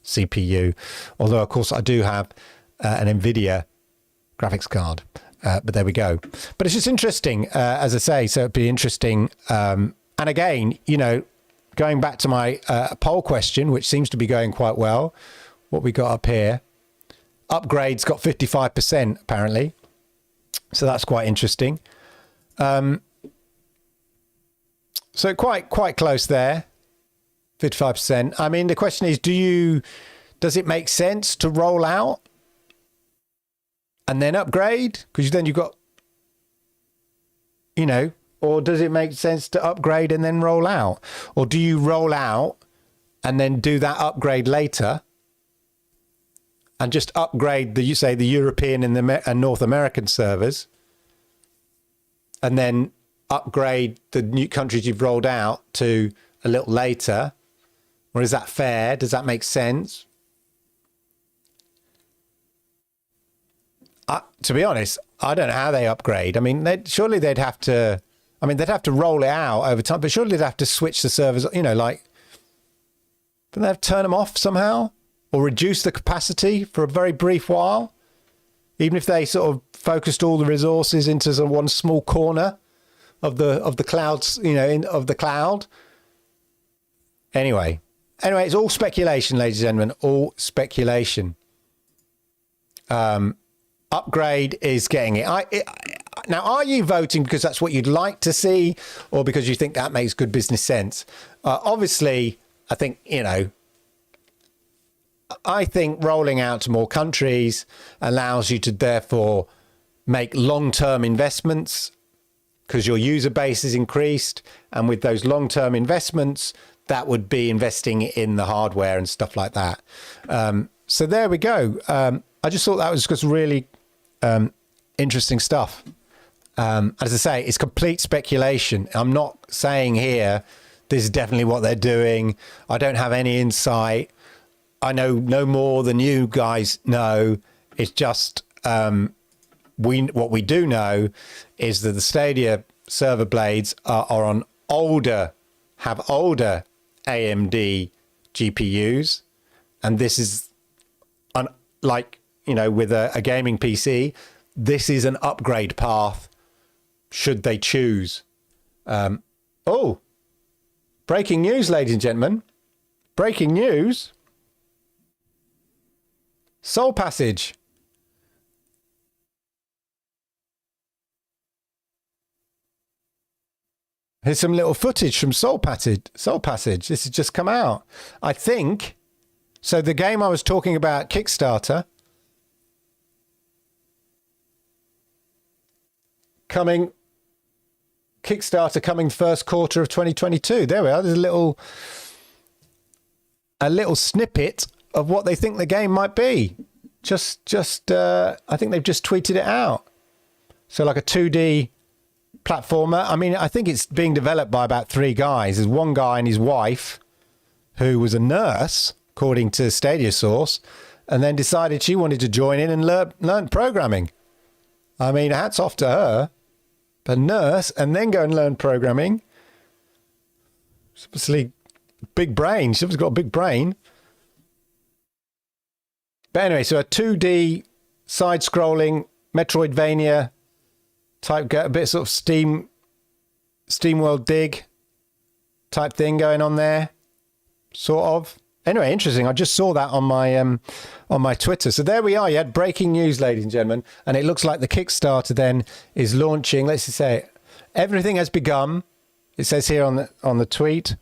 CPU. Although, of course, I do have an NVIDIA graphics card. But there we go. But it's just interesting, as I say, so it'd be interesting. And again, you know, going back to my poll question, which seems to be going quite well, what we got up here, upgrades got 55% apparently. So that's quite interesting. So quite close there, 55%. I mean, the question is, does it make sense to roll out and then upgrade? Because then you've got, you know, or does it make sense to upgrade and then roll out? Or do you roll out and then do that upgrade later and just upgrade the European and the North American servers and then upgrade the new countries you've rolled out to a little later? Or is that fair? Does that make sense? To be honest, I don't know how they upgrade. I mean, surely they'd have to roll it out over time, but surely they'd have to switch the servers, you know, like, don't they have to turn them off somehow or reduce the capacity for a very brief while? Even if they sort of focused all the resources into sort of one small corner of the clouds, you know, of the cloud. Anyway, it's all speculation, ladies and gentlemen, all speculation. Upgrade is getting it. Now, are you voting because that's what you'd like to see or because you think that makes good business sense? Obviously, I think, you know, I think rolling out to more countries allows you to therefore make long-term investments because your user base is increased. And with those long-term investments, that would be investing in the hardware and stuff like that. So there we go. I just thought that was just really interesting stuff. As I say, it's complete speculation. I'm not saying here this is definitely what they're doing. I don't have any insight. I know no more than you guys know. It's just what we do know is that the Stadia server blades are on older AMD GPUs, and this is like, you know, with a gaming PC, this is an upgrade path should they choose. Oh, breaking news, ladies and gentlemen. Breaking news. Soul Passage. Here's some little footage from Soul Passage. This has just come out. I think, so the game I was talking about, Kickstarter, coming first quarter of 2022. There we are. There's a little snippet of what they think the game might be. I think they've just tweeted it out. So like a 2D platformer. I mean, I think it's being developed by about 3 guys. There's one guy and his wife who was a nurse, according to Stadia source, and then decided she wanted to join in and learn programming. I mean, hats off to her. A nurse and then go and learn programming. She's obviously big brain. She's obviously got a big brain. But anyway, so a 2D side-scrolling Metroidvania type, a bit of sort of SteamWorld Dig type thing going on there, sort of. Anyway, interesting. I just saw that on my Twitter. So there we are. You had breaking news, ladies and gentlemen, and it looks like the Kickstarter then is launching. Let's just say everything has begun. It says here on the tweet,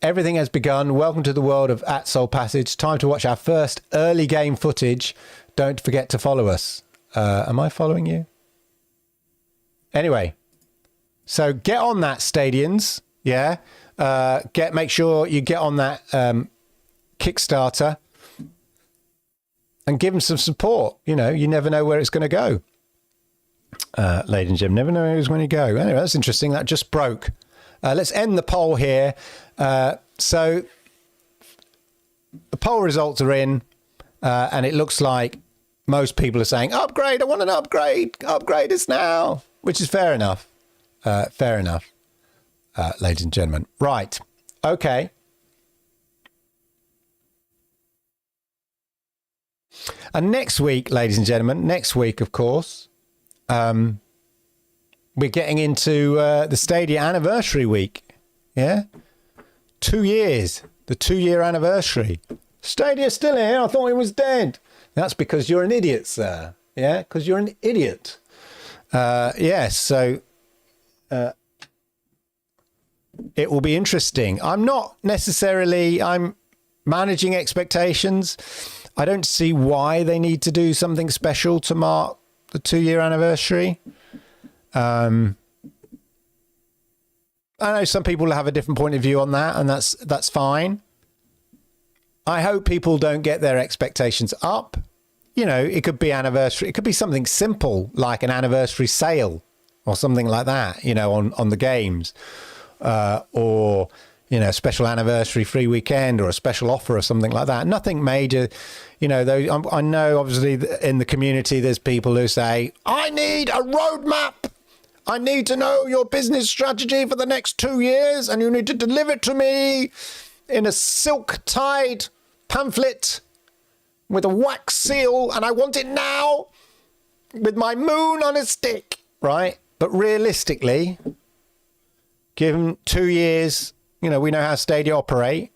everything has begun. Welcome to the world of At Soul Passage. Time to watch our first early game footage. Don't forget to follow us. Am I following you? Anyway, so get on that, Stadians. Yeah. Make sure you get on that Kickstarter and give them some support. You know, you never know where it's going to go. Ladies and gentlemen, never know where it's going to go. Anyway, that's interesting. That just broke. Let's end the poll here. So the poll results are in, and it looks like most people are saying, upgrade, I want an upgrade. Upgrade us now, which is fair enough. Fair enough. Ladies and gentlemen. Right. Okay. And next week, ladies and gentlemen, next week, of course, we're getting into the Stadia anniversary week. Yeah? 2 years. The 2-year anniversary. Stadia's still here. I thought it was dead. That's because you're an idiot, sir. Yeah? Because you're an idiot. Yes. So... it will be interesting. I'm managing expectations. I don't see why they need to do something special to mark the 2-year anniversary. I know some people have a different point of view on that, and that's fine. I hope people don't get their expectations up. You know, it could be anniversary. It could be something simple like an anniversary sale or something like that, you know, on the games. Or, you know, special anniversary free weekend or a special offer or something like that. Nothing major, you know, though. I know obviously in the community there's people who say, I need a roadmap. I need to know your business strategy for the next 2 years, and you need to deliver it to me in a silk-tied pamphlet with a wax seal, and I want it now with my moon on a stick, right? But realistically... give them 2 years. You know, we know how Stadia operate.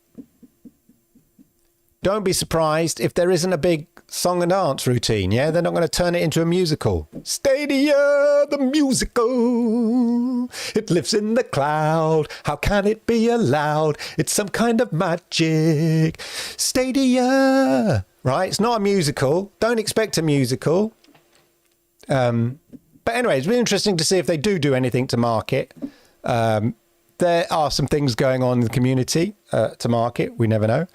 Don't be surprised if there isn't a big song and dance routine, yeah? They're not going to turn it into a musical. Stadia, the musical. It lives in the cloud. How can it be allowed? It's some kind of magic. Stadia. Right? It's not a musical. Don't expect a musical. But anyway, it's really interesting to see if they do anything to market. There are some things going on in the community to market. We never know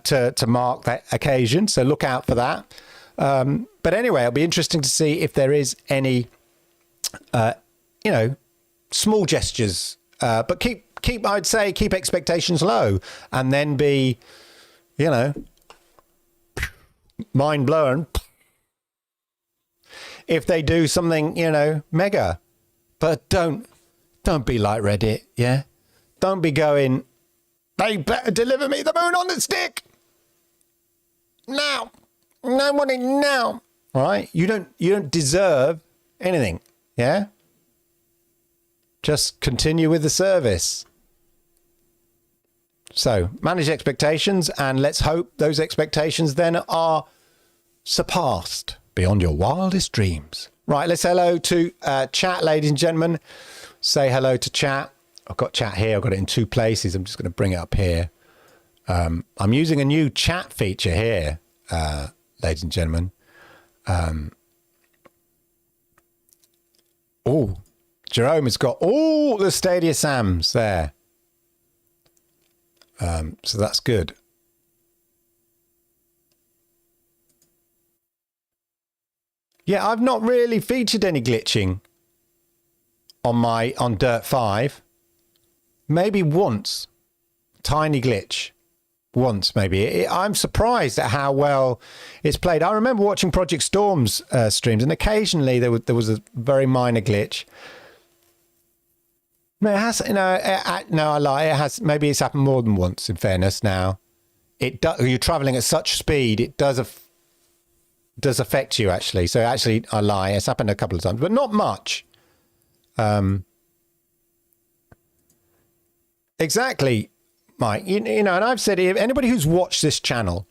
to mark that occasion. So look out for that. But anyway, it'll be interesting to see if there is any, you know, small gestures. But I'd say keep expectations low, and then be, you know, mind blown if they do something, you know, mega. But don't be like Reddit, yeah? Don't be going, they better deliver me the moon on the stick. Now. I want it now. All right? You don't deserve anything, yeah? Just continue with the service. So, manage expectations, and let's hope those expectations then are surpassed beyond your wildest dreams. Right, let's hello to chat, ladies and gentlemen. Say hello to chat. I've got chat here. I've got it in 2 places. I'm just going to bring it up here. I'm using a new chat feature here, ladies and gentlemen. Oh, Jerome has got all the Stadia Sams there. So that's good. Yeah, I've not really featured any glitching on Dirt 5. Maybe once. Tiny glitch. once, maybe. I'm surprised at how well it's played. I remember watching Project Storm's streams, and occasionally there was a very minor glitch. No, it has, no, I lie. It has. Maybe it's happened more than once. In fairness, now you're traveling at such speed, it does affect you actually. So actually, I lie. It's happened a couple of times, but not much. Exactly, Mike. You know, and I've said, if anybody who's watched this channel,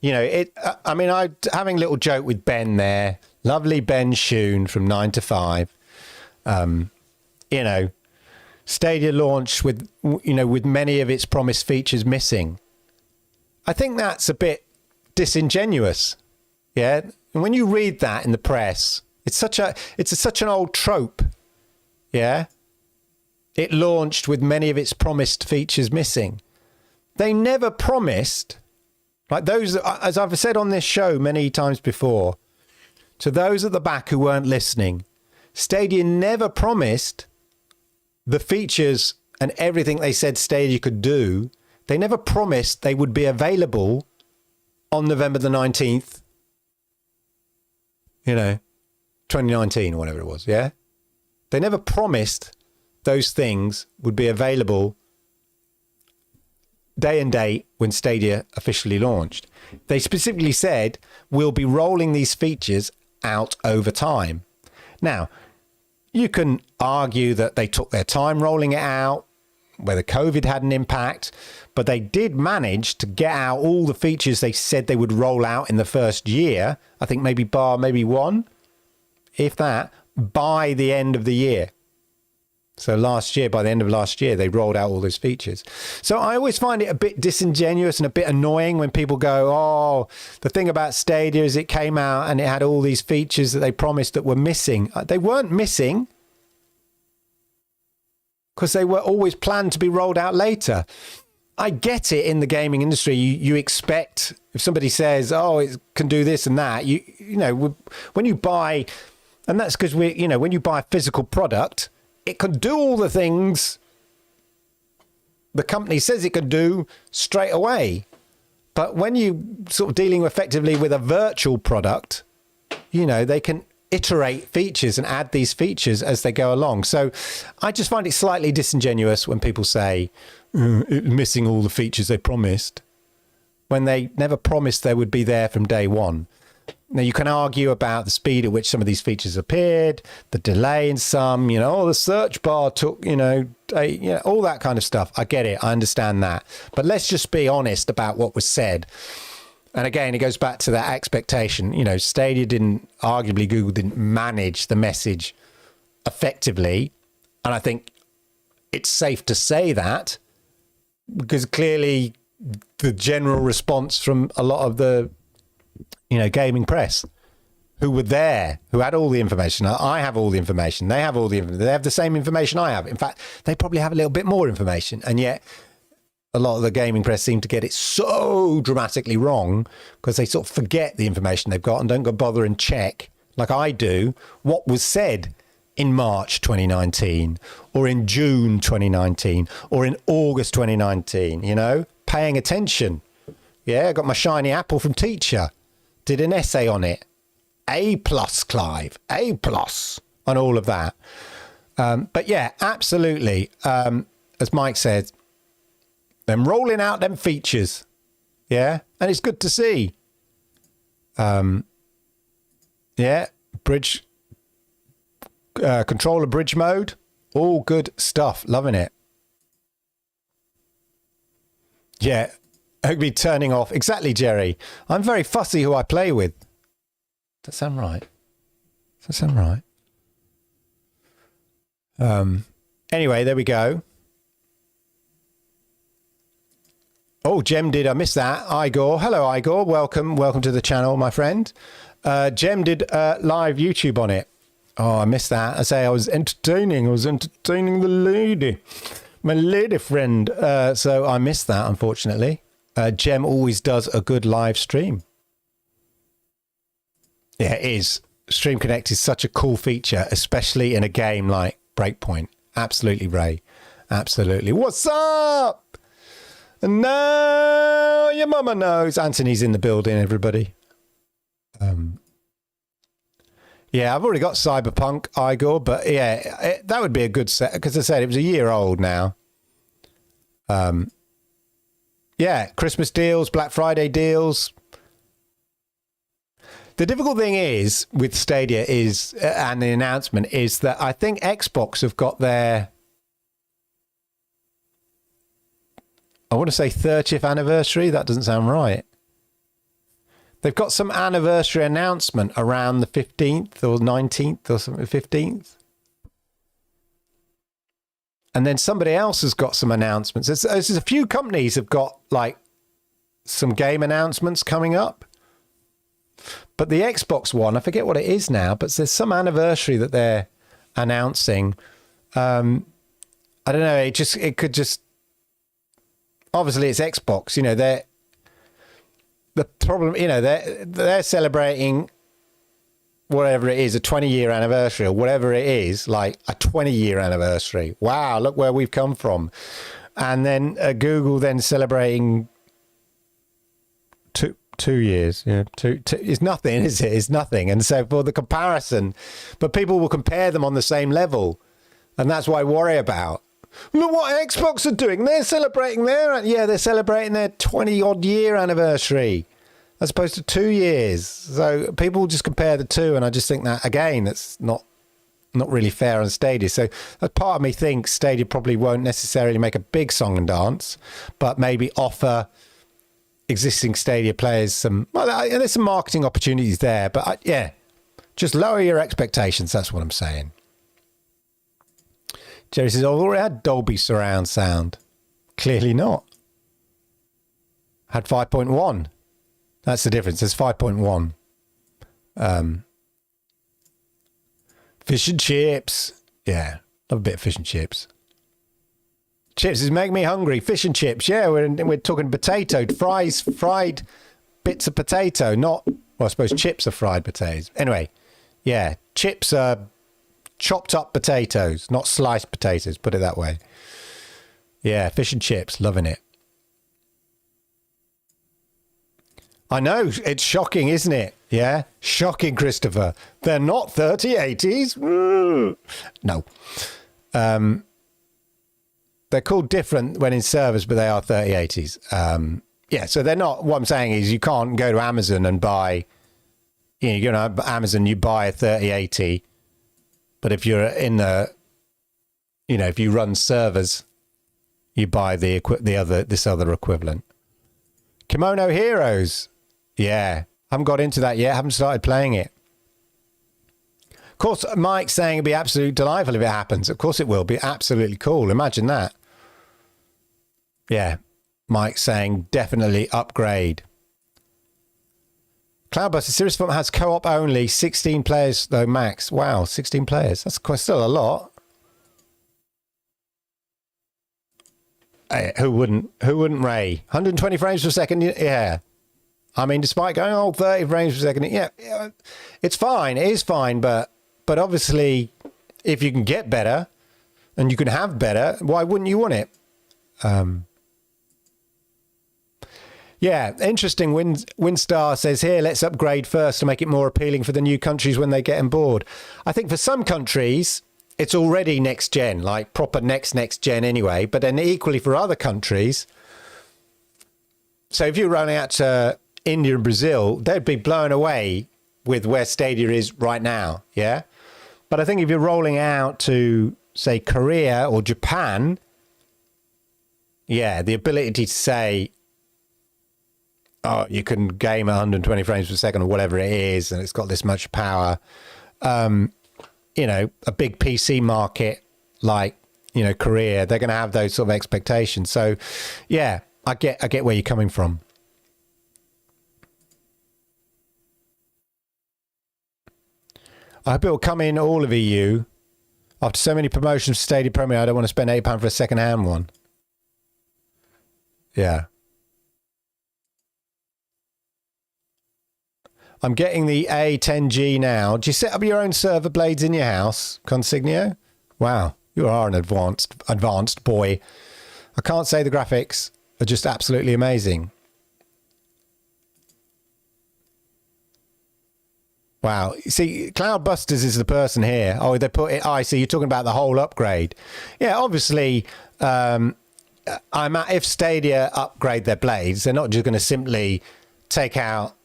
you know, I mean, I'm having a little joke with Ben there, lovely Ben Shoon from 9 to 5. You know, Stadia launched with, you know, with many of its promised features missing. I think that's a bit disingenuous. Yeah, and when you read that in the press, it's such an old trope. Yeah. It launched with many of its promised features missing. They never promised, like those, as I've said on this show many times before, to those at the back who weren't listening, Stadia never promised the features and everything they said Stadia could do. They never promised they would be available on November the 19th, you know, 2019 or whatever it was. Yeah. They never promised those things would be available day and date when Stadia officially launched. They specifically said, we'll be rolling these features out over time. Now, you can argue that they took their time rolling it out, whether COVID had an impact, but they did manage to get out all the features they said they would roll out in the first year. I think maybe one, if that, by the end of the year. So last year, by the end of last year, they rolled out all those features. So I always find it a bit disingenuous and a bit annoying when people go, oh, the thing about Stadia is it came out and it had all these features that they promised that were missing. They weren't missing because they were always planned to be rolled out later. I get it in the gaming industry. You expect, if somebody says, oh, it can do this and that, you know, when you buy, and that's because when you buy a physical product, it can do all the things the company says it can do straight away. But when you sort of dealing effectively with a virtual product, you know, they can iterate features and add these features as they go along. So I just find it slightly disingenuous when people say it's missing all the features they promised, when they never promised they would be there from day one. Now, you can argue about the speed at which some of these features appeared, the delay in some, you know, the search bar took, you know, all that kind of stuff. I get it. I understand that. But let's just be honest about what was said. And again, it goes back to that expectation. You know, arguably Google didn't manage the message effectively. And I think it's safe to say that because clearly the general response from a lot of the, you know, gaming press who were there, who had all the information. I have all the information. They have all the information. They have the same information I have. In fact, they probably have a little bit more information. And yet a lot of the gaming press seem to get it so dramatically wrong because they sort of forget the information they've got and don't go bother and check, like I do, what was said in March 2019 or in June 2019 or in August 2019, you know, paying attention. Yeah, I got my shiny apple from teacher. Did an essay on it. A+, Clive. A+ on all of that. But yeah, absolutely. As Mike said, them rolling out them features. Yeah. And it's good to see. Yeah. Bridge, controller bridge mode. All good stuff. Loving it. Yeah. I'd be turning off. Exactly, Jerry. I'm very fussy who I play with. Does that sound right? Does that sound right? Anyway, there we go. Oh, Jem did. I missed that. Igor. Hello, Igor. Welcome. Welcome to the channel, my friend. Jem did live YouTube on it. Oh, I missed that. I say I was entertaining. I was entertaining the lady. My lady friend. So I missed that, unfortunately. Jem always does a good live stream. Yeah, it is. Stream Connect is such a cool feature, especially in a game like Breakpoint. Absolutely, Ray. Absolutely. What's up? No, your mama knows. Anthony's in the building, everybody. Yeah, I've already got Cyberpunk, Igor, but yeah, that would be a good set, because I said it was a year old now. Yeah, Christmas deals, Black Friday deals. The difficult thing is with Stadia is, and the announcement is that I think Xbox have got their, I want to say 30th anniversary. That doesn't sound right. They've got some anniversary announcement around the 15th or 19th or something, 15th. And then somebody else has got some announcements. There's a few companies have got like some game announcements coming up. But the Xbox one, I forget what it is now, but there's some anniversary that they're announcing. I don't know. It could just, obviously it's Xbox, you know, the problem, you know, they're celebrating whatever it is, a 20-year anniversary or whatever it is, like a 20-year anniversary. Wow, look where we've come from. And then Google then celebrating two years. Yeah, two is nothing, is it? It's nothing. And so for the comparison, but people will compare them on the same level. And that's what I worry about. Look what Xbox are doing. They're celebrating they're celebrating their 20-odd year anniversary as opposed to 2 years. So people just compare the two, and I just think that, again, that's not really fair on Stadia. So a part of me thinks Stadia probably won't necessarily make a big song and dance, but maybe offer existing Stadia players some, well, there's some marketing opportunities there, but yeah, just lower your expectations. That's what I'm saying. Jerry says, I've already had Dolby surround sound. Clearly not. Had 5.1. That's the difference. There's 5.1. Fish and chips. Yeah, love a bit of fish and chips. Chips is making me hungry. Fish and chips. Yeah, we're talking potato. Fried bits of potato. Not, well, I suppose chips are fried potatoes. Anyway, yeah, chips are chopped up potatoes, not sliced potatoes, put it that way. Yeah, fish and chips, loving it. I know, it's shocking, isn't it? Yeah, shocking, Christopher. They're not 3080s. No. They're called different when in servers, but they are 3080s. Yeah, so they're not, what I'm saying is you can't go to Amazon and buy, you know, you go to Amazon, you buy a 3080. But if you're in the, you know, if you run servers, you buy this other equivalent. Kimono Heroes. Yeah. Haven't got into that yet. Haven't started playing it. Of course, Mike's saying it'd be absolutely delightful if it happens. Of course it will be absolutely cool. Imagine that. Yeah. Mike's saying definitely upgrade. Cloudbuster Series Fun has co-op only, 16 players though max. Wow, 16 players. That's quite still a lot. Hey, who wouldn't, Ray? 120 frames per second, yeah. I mean, despite going 30 frames per second, yeah, it's fine. It is fine, but obviously, if you can get better and you can have better, why wouldn't you want it? Yeah, interesting. Winstar says here, let's upgrade first to make it more appealing for the new countries when they get on board. I think for some countries, it's already next gen, like proper next gen anyway. But then equally for other countries, so if you're rolling out to India and Brazil, they'd be blown away with where Stadia is right now. Yeah. But I think if you're rolling out to, say, Korea or Japan, yeah, the ability to say, oh, you can game 120 frames per second or whatever it is, and it's got this much power. You know, a big PC market like, you know, Korea, they're going to have those sort of expectations. So, yeah, I get where you're coming from. I hope it will come in all of EU. After so many promotions for Stadia Premier, I don't want to spend £8 for a second-hand one. Yeah. I'm getting the A10G now. Do you set up your own server blades in your house, Consignio? Wow, you are an advanced boy. I can't say the graphics are just absolutely amazing. Wow. See, Cloudbusters is the person here. Oh, they put it. I see. You're talking about the whole upgrade. Yeah, obviously, if Stadia upgrade their blades, they're not just going to simply take out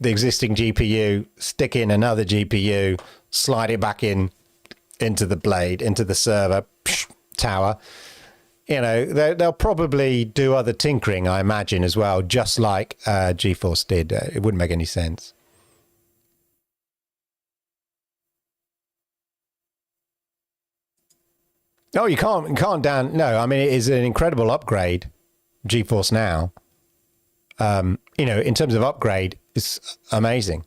the existing GPU, stick in another GPU, slide it back into the blade, into the server tower. You know, they'll probably do other tinkering, I imagine, as well, just like GeForce did. It wouldn't make any sense. Oh, you can't down. No, I mean, it is an incredible upgrade, GeForce Now. You know, in terms of upgrade, it's amazing.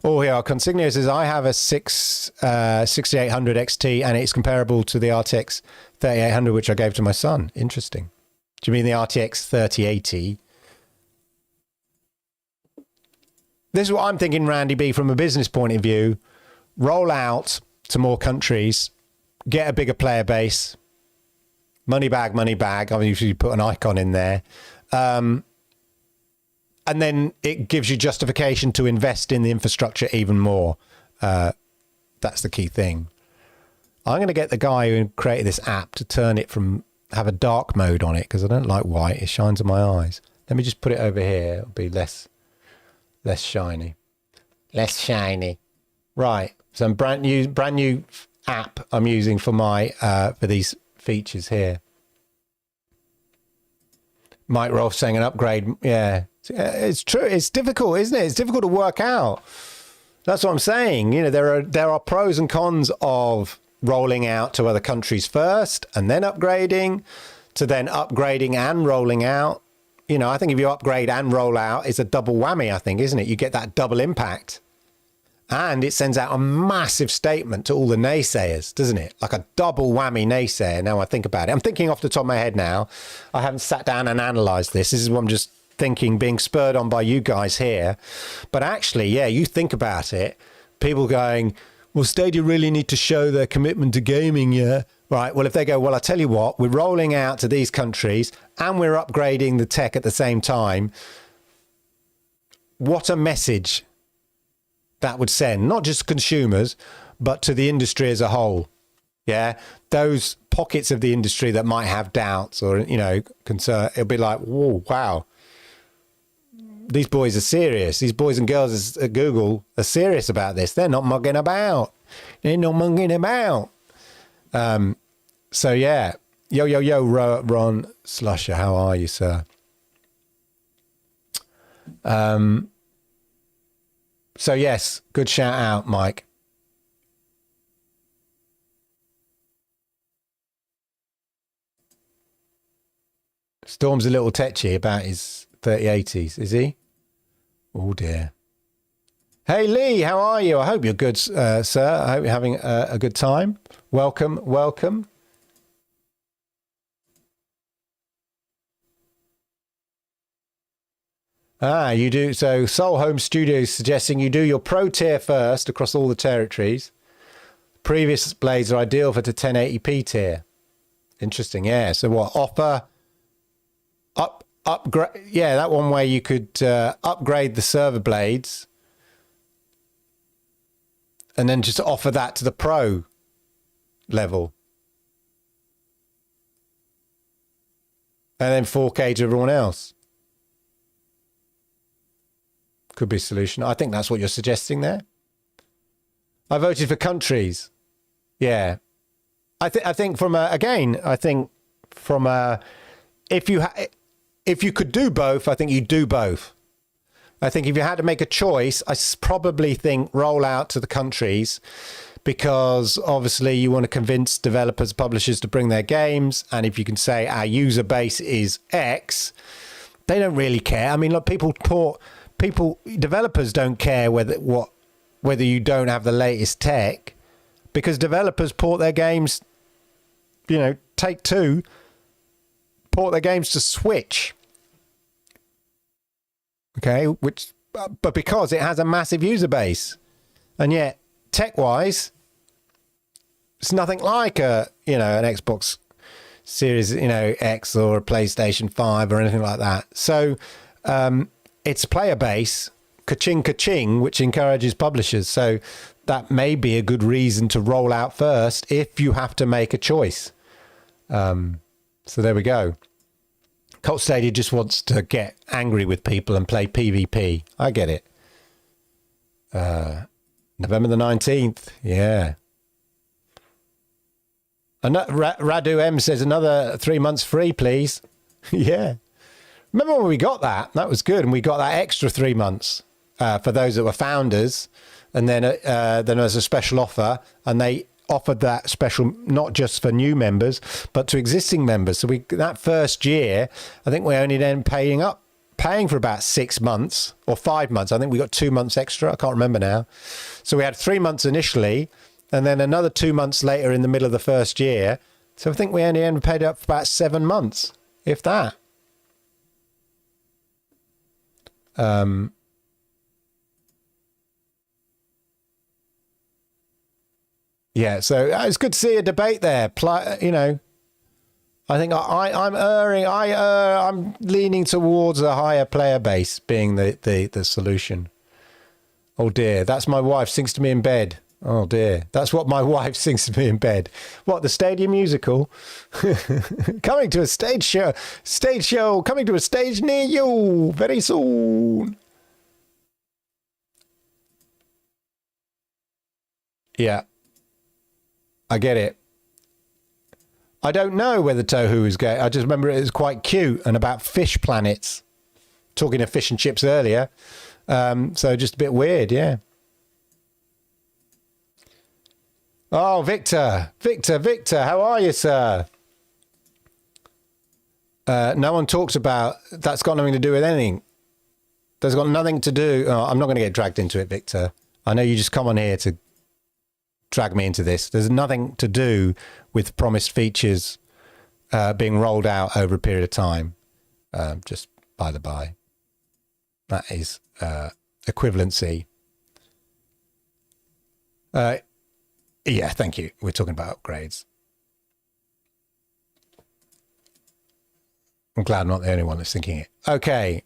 Oh, yeah, Consignio says, I have a 6800 XT and it's comparable to the RTX 3800, which I gave to my son. Interesting. Do you mean the RTX 3080? This is what I'm thinking, Randy B, from a business point of view. Roll out to more countries, get a bigger player base, money bag. I mean, usually put an icon in there. And then it gives you justification to invest in the infrastructure even more. That's the key thing. I'm going to get the guy who created this app to turn it have a dark mode on it, because I don't like white. It shines in my eyes. Let me just put it over here. It'll be less shiny. Less shiny. Right. So brand new app I'm using for my for these features here. Mike Rolfe saying an upgrade. Yeah, it's true. It's difficult, isn't it? It's difficult to work out. That's what I'm saying. You know, there are pros and cons of rolling out to other countries first and then upgrading, to then upgrading and rolling out. You know, I think if you upgrade and roll out, it's a double whammy, I think, isn't it? You get that double impact. And it sends out a massive statement to all the naysayers, doesn't it? Like a double whammy naysayer. Now I think about it. I'm thinking off the top of my head now. I haven't sat down and analysed this. This is what I'm just thinking, being spurred on by you guys here. But actually, yeah, you think about it. People going, well, Stadia really need to show their commitment to gaming, yeah? Right, well, if they go, well, I tell you what, we're rolling out to these countries and we're upgrading the tech at the same time. What a message that would send, not just consumers, but to the industry as a whole. Yeah, those pockets of the industry that might have doubts or, you know, concern, it'll be like, whoa, wow, these boys are serious. These boys and girls at Google are serious about this. They're not mugging about. So yeah, yo, Ron Slusher, how are you, sir? So yes, good shout out, Mike. Storm's a little tetchy about his 3080s, is he? Oh dear. Hey Lee, how are you? I hope you're good, sir. I hope you're having a good time. Welcome. You do. So Soul Home Studios suggesting you do your pro tier first across all the territories. Previous blades are ideal for the 1080p tier. Interesting. Yeah. So what, offer upgrade? Yeah, that one way you could upgrade the server blades and then just offer that to the pro level. And then 4K to everyone else. Could be a solution. I think that's what you're suggesting there. I voted for countries. Yeah. I think from if you could do both, I think you'd do both. I think if you had to make a choice, I probably think roll out to the countries, because obviously you want to convince developers, publishers to bring their games. And if you can say our user base is X, they don't really care. I mean, look, developers don't care whether you don't have the latest tech, because developers port their games, you know, Take-Two port their games to Switch. Okay, but because it has a massive user base, and yet tech-wise, it's nothing like an Xbox Series, X or a PlayStation 5 or anything like that. So it's player base, ka-ching, ka-ching, which encourages publishers. So that may be a good reason to roll out first if you have to make a choice. So there we go. Cult Stadia just wants to get angry with people and play PvP. I get it. November the 19th. Yeah. Radu M says another 3 months free, please. Yeah. Remember when we got that? That was good. And we got that extra 3 months for those that were founders. And then there's a special offer, and they offered that special not just for new members, but to existing members. So that first year, I think we only then paying for about 6 months or 5 months. I think we got 2 months extra. I can't remember now. So we had 3 months initially, and then another 2 months later in the middle of the first year. So I think we only paid up for about 7 months, if that. Yeah, so it's good to see a debate there. I think I'm leaning towards a higher player base being the solution. Oh dear, that's my wife sings to me in bed. Oh dear, that's what my wife sings to me in bed. What, the Stadia musical? Coming to a stage show, coming to a stage near you very soon. Yeah. I get it. I don't know whether Tohu is gay. I just remember it was quite cute and about fish planets. Talking of fish and chips earlier. So just a bit weird, yeah. Oh, Victor, how are you, sir? No one talks about that's got nothing to do with anything. There's got nothing to do. Oh, I'm not going to get dragged into it, Victor. I know you just come on here to drag me into this. There's nothing to do with promised features being rolled out over a period of time. Just by the by. That is equivalency. Yeah, thank you. We're talking about upgrades. I'm glad I'm not the only one that's thinking it. Okay.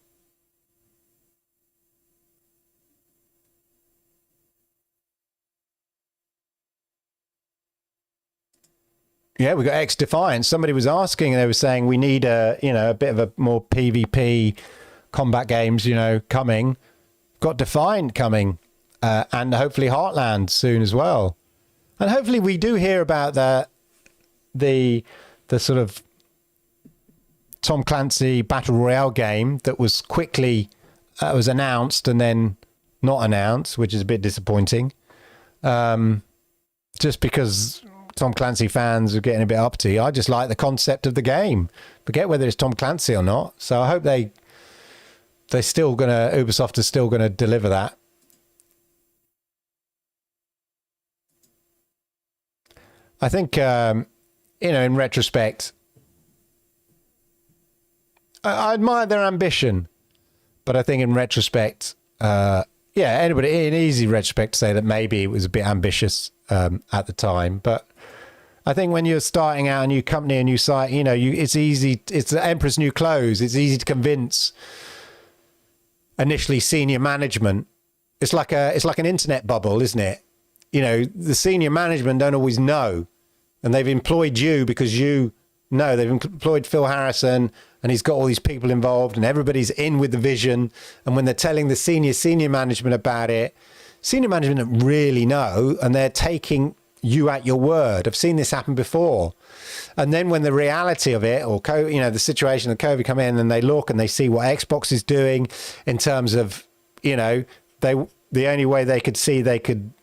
Yeah, we got X Defiance. Somebody was asking, and they were saying we need a bit of a more PvP combat games, coming. Got Defiant coming, and hopefully Heartland soon as well. And hopefully we do hear about the sort of Tom Clancy Battle Royale game that was quickly was announced and then not announced, which is a bit disappointing. Just because Tom Clancy fans are getting a bit uppity. I just like the concept of the game. Forget whether it's Tom Clancy or not. So I hope Ubisoft is still gonna deliver that. I think in retrospect, I admire their ambition, but I think in retrospect, anybody in easy retrospect to say that maybe it was a bit ambitious at the time, but I think when you're starting out a new company, a new site, it's easy. It's the emperor's new clothes. It's easy to convince initially senior management. It's like an internet bubble, isn't it? The senior management don't always know, and they've employed you because you know. They've employed Phil Harrison, and he's got all these people involved, and everybody's in with the vision. And when they're telling the senior management about it, senior management don't really know, and they're taking you at your word. I've seen this happen before. And then when the reality of it, or the situation of COVID come in, and they look and they see what Xbox is doing in terms of, the only way they could see they could,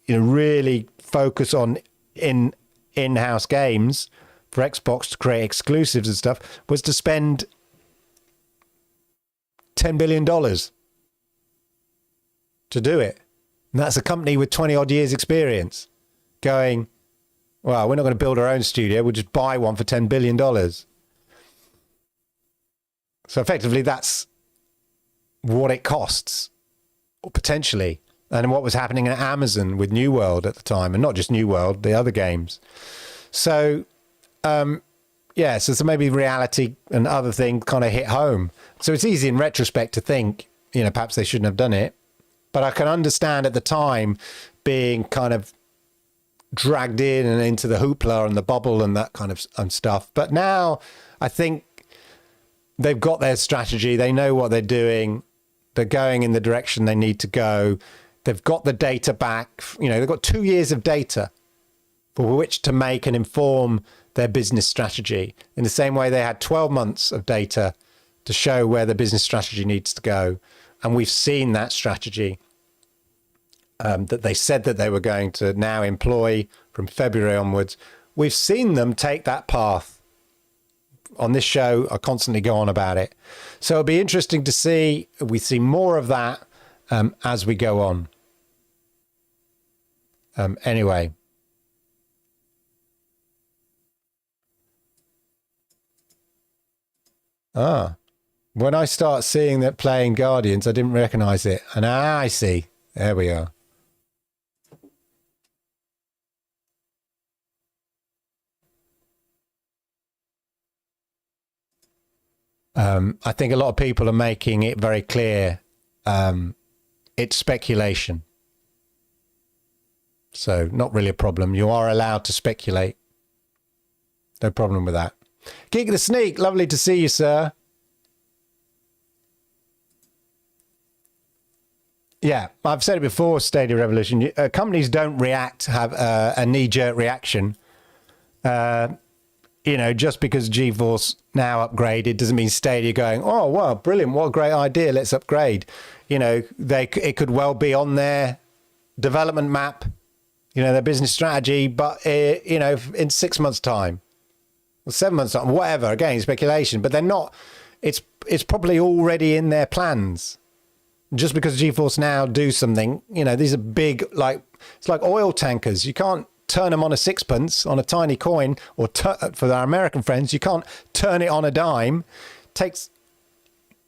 really focus on in-house games for Xbox to create exclusives and stuff was to spend $10 billion to do it. And that's a company with 20 odd years experience going, well, we're not going to build our own studio. We'll just buy one for $10 billion. So effectively, that's what it costs, or potentially. And what was happening at Amazon with New World at the time, and not just New World, the other games. So yeah, so maybe reality and other things kind of hit home. So it's easy in retrospect to think, you know, perhaps they shouldn't have done it. But I can understand at the time being kind of dragged in and into the hoopla and the bubble and that kind of stuff. But now I think they've got their strategy. They know what they're doing. They're going in the direction they need to go. They've got the data back. You know, they've got 2 years of data for which to make and inform their business strategy, in the same way they had 12 months of data to show where the business strategy needs to go. And we've seen that strategy that they said that they were going to now employ from February onwards. We've seen them take that path. On this show, I constantly go on about it. So it'll be interesting to see. We see more of that as we go on. Anyway. When I start seeing that playing Guardians, I didn't recognize it. And I see. There we are. I think a lot of people are making it very clear. It's speculation. So not really a problem. You are allowed to speculate. No problem with that. Geek the Sneak, lovely to see you, sir. Yeah, I've said it before, Stadia Revolution. Companies don't have a knee-jerk reaction. You know, just because GeForce now upgraded doesn't mean Stadia going, oh, wow, brilliant, what a great idea, let's upgrade. You know, it could well be on their development map, you know, their business strategy, but, you know, in 6 months' time. 7 months, whatever, again, speculation, but they're not, it's probably already in their plans. Just because GeForce Now do something, you know, these are big, like, it's like oil tankers. You can't turn them on a sixpence, on a tiny coin, or for our American friends, you can't turn it on a dime. It takes,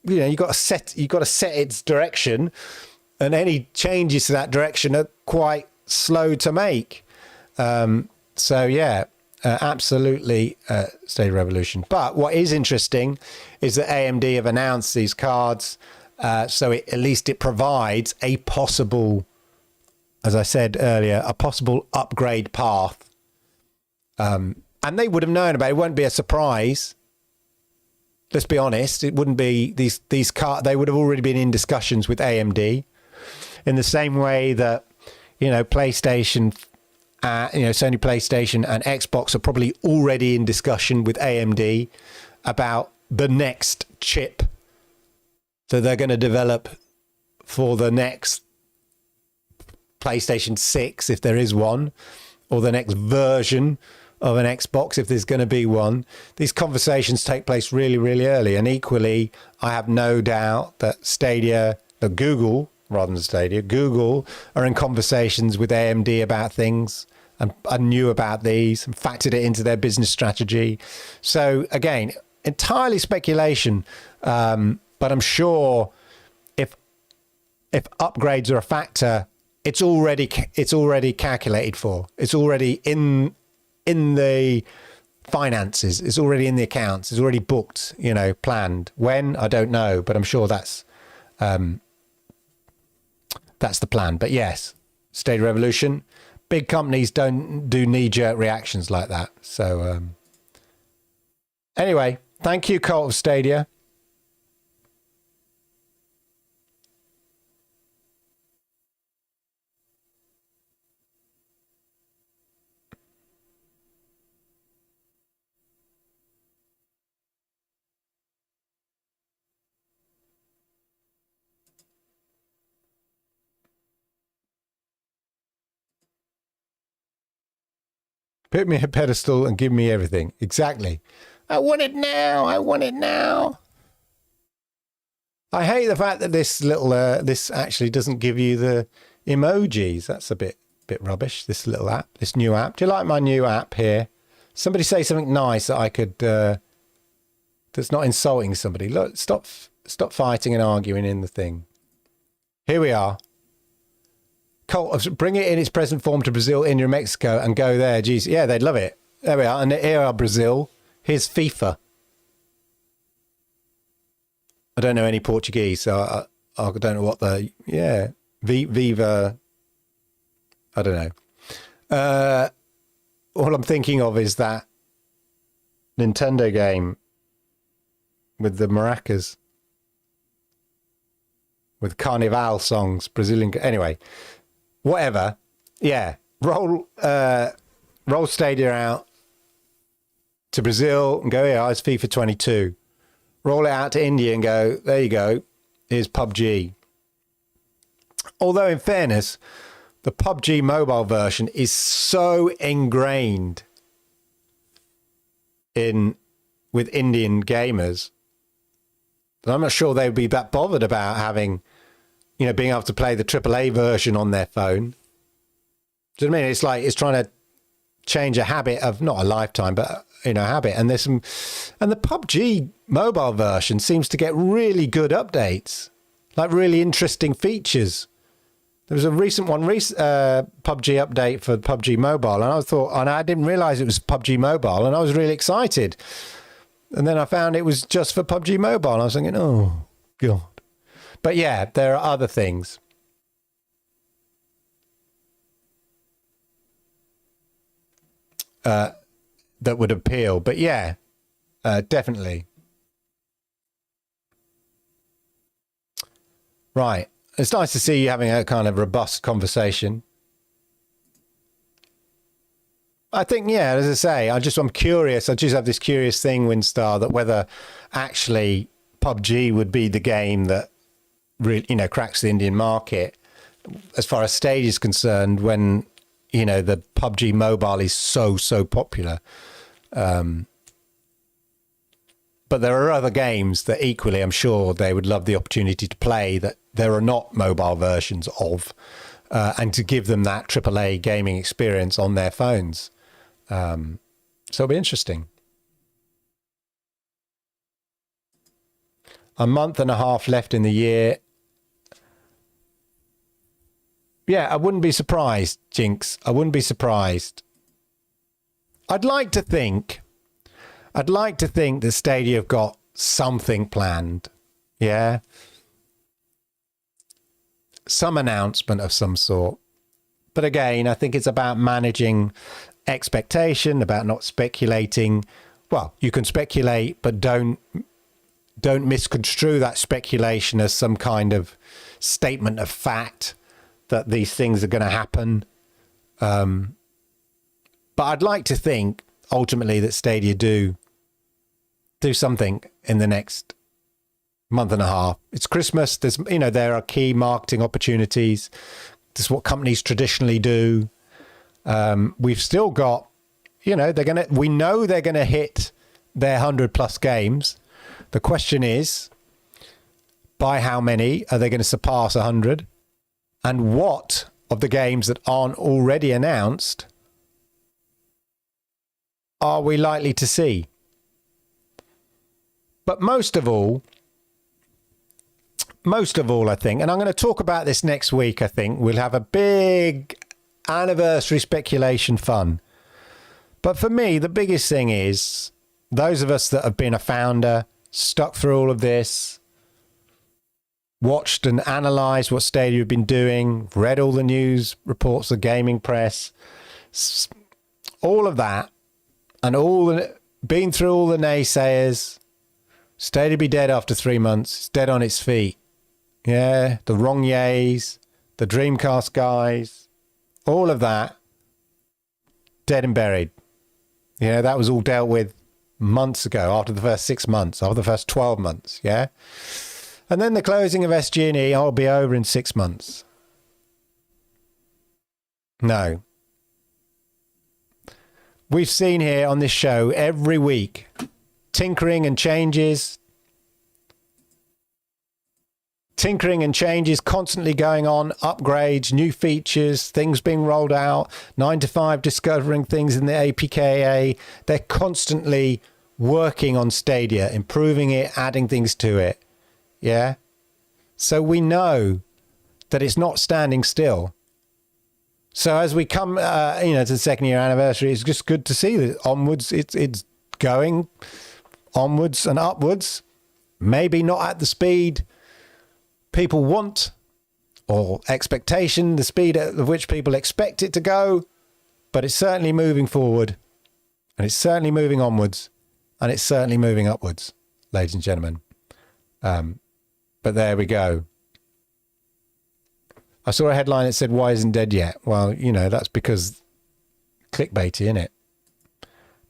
you know, you got to set its direction, and any changes to that direction are quite slow to make. So yeah. Absolutely, Stadia Revolution. But what is interesting is that AMD have announced these cards, so at least it provides a possible, as I said earlier, a possible upgrade path. And they would have known about it. It won't be a surprise. Let's be honest. It wouldn't be these cards. They would have already been in discussions with AMD, in the same way that, you know, PlayStation. You know, Sony PlayStation and Xbox are probably already in discussion with AMD about the next chip that they're going to develop for the next PlayStation 6, if there is one, or the next version of an Xbox, if there's going to be one. These conversations take place really, really early. And equally, I have no doubt that Google are in conversations with AMD about things, and I knew about these and factored it into their business strategy. So again, entirely speculation, but I'm sure if upgrades are a factor, it's already calculated for. It's already in the finances. It's already in the accounts. It's already booked. You know, planned. When, I don't know, but I'm sure that's the plan. But yes, Stadia Revolution. Big companies don't do knee-jerk reactions like that. So anyway, thank you, Cult of Stadia. Put me on a pedestal and give me everything. Exactly. I want it now. I want it now. I hate the fact that this little this actually doesn't give you the emojis. That's a bit rubbish. This little app, this new app. Do you like my new app here? Somebody say something nice that I could that's not insulting somebody. Look, stop fighting and arguing in the thing. Here we are. Bring it in its present form to Brazil, India, and Mexico, and go there. Jeez, yeah, they'd love it. There we are. And here are Brazil, Here's FIFA. I don't know any Portuguese, so I don't know what Viva. I don't know. All I'm thinking of is that Nintendo game with the maracas, with Carnival songs, Brazilian. Anyway, whatever. Yeah, roll Stadia out to Brazil and go, yeah, it's FIFA 22. Roll it out to India and go, there you go, here's PUBG. Although, in fairness, the PUBG mobile version is so ingrained with Indian gamers that I'm not sure they would be that bothered about having, being able to play the AAA version on their phone. Do you know what I mean? It's like it's trying to change a habit of, not a lifetime, but habit. And the PUBG mobile version seems to get really good updates, like really interesting features. There was a recent PUBG update for PUBG Mobile, and I didn't realize it was PUBG Mobile, and I was really excited. And then I found it was just for PUBG Mobile. And I was thinking, oh God. But yeah, there are other things. That would appeal. But yeah, definitely. Right. It's nice to see you having a kind of robust conversation. I think, yeah, as I say, I'm curious. I just have this curious thing, Winstar, that whether actually PUBG would be the game that really, cracks the Indian market as far as Stadia is concerned, when, the PUBG mobile is so popular. But there are other games that equally, I'm sure they would love the opportunity to play that there are not mobile versions of, and to give them that AAA gaming experience on their phones. So it'll be interesting. A month and a half left in the year. Yeah, I wouldn't be surprised, Jinx. I wouldn't be surprised. I'd like to think that Stadia have got something planned. Yeah. Some announcement of some sort. But again, I think it's about managing expectation, about not speculating. Well, you can speculate, but don't misconstrue that speculation as some kind of statement of fact that these things are going to happen. But I'd like to think ultimately that Stadia do something in the next month and a half. It's Christmas. There's, there are key marketing opportunities. This is what companies traditionally do. We've still got, we know they're going to hit their 100+ games. The question is, by how many are they going to surpass 100? And what of the games that aren't already announced are we likely to see? But most of all, I think, and I'm going to talk about this next week, I think, we'll have a big anniversary speculation fun. But for me, the biggest thing is those of us that have been a founder, stuck through all of this, watched and analysed what Stadia have been doing, read all the news reports, the gaming press, all of that, and been through all the naysayers. Stadia be dead after 3 months. It's dead on its feet. Yeah, the wrong yays, the Dreamcast guys, all of that, dead and buried. That was all dealt with months ago, after the first 6 months, after the first 12 months, yeah? And then the closing of SG&E, will be over in 6 months. No. We've seen here on this show every week, tinkering and changes constantly going on, upgrades, new features, things being rolled out, 9 to 5 discovering things in the APKA. They're constantly working on Stadia, improving it, adding things to it. Yeah. So we know that it's not standing still. So as we come, to the 2nd year anniversary, it's just good to see that onwards, it's going onwards and upwards. Maybe not at the speed people want or expectation, the speed at which people expect it to go, but it's certainly moving forward, and it's certainly moving onwards, and it's certainly moving upwards, ladies and gentlemen. But there we go. I saw a headline that said, "Why isn't dead yet?" Well, you know, that's because clickbaity, isn't it?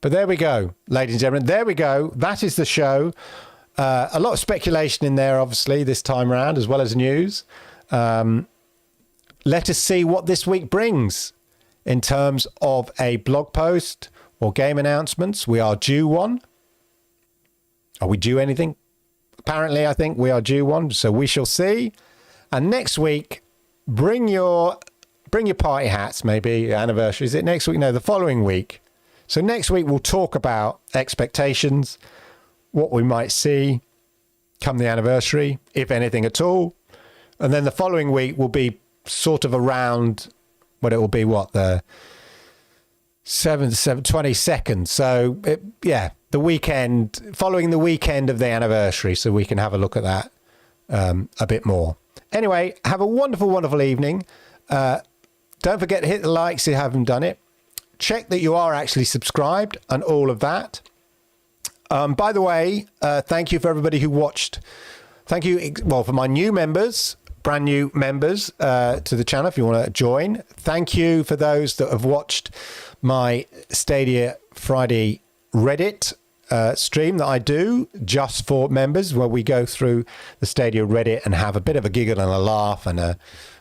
But there we go, ladies and gentlemen. There we go. That is the show. A lot of speculation in there, obviously, this time around, as well as news. Let us see what this week brings in terms of a blog post or game announcements. We are due one. Are we due anything? Apparently, I think we are due one, so we shall see. And next week, bring your party hats, maybe anniversary. Is it next week? No, the following week. So next week, we'll talk about expectations, what we might see come the anniversary, if anything at all. And then the following week will be sort of around, but it will be what, the 22nd. So the weekend, following the weekend of the anniversary, so we can have a look at that a bit more. Anyway, have a wonderful, wonderful evening. Don't forget to hit the likes if you haven't done it. Check that you are actually subscribed and all of that. By the way, thank you for everybody who watched. Thank you, well, for my new members, brand new members to the channel, if you want to join. Thank you for those that have watched my Stadia Friday Reddit stream that I do just for members, where we go through the Stadia Reddit and have a bit of a giggle and a laugh and a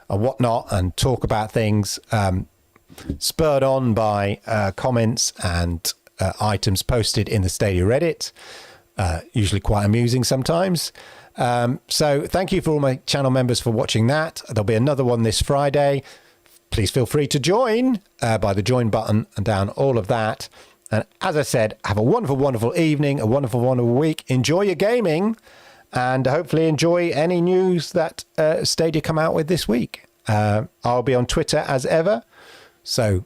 whatnot, and talk about things spurred on by comments and items posted in the Stadia Reddit, usually quite amusing sometimes. So thank you for all my channel members for watching that. There'll be another one this Friday. Please feel free to join by the join button and down all of that. And as I said, have a wonderful, wonderful evening, a wonderful, wonderful week. Enjoy your gaming, and hopefully enjoy any news that Stadia come out with this week. I'll be on Twitter as ever. So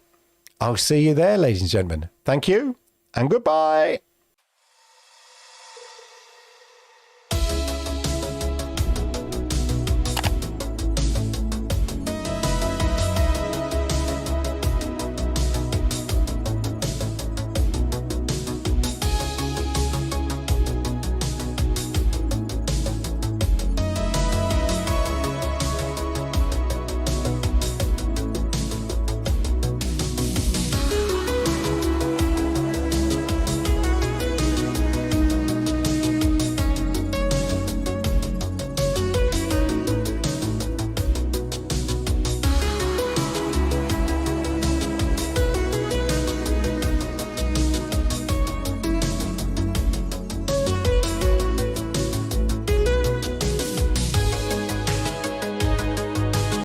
I'll see you there, ladies and gentlemen. Thank you and goodbye.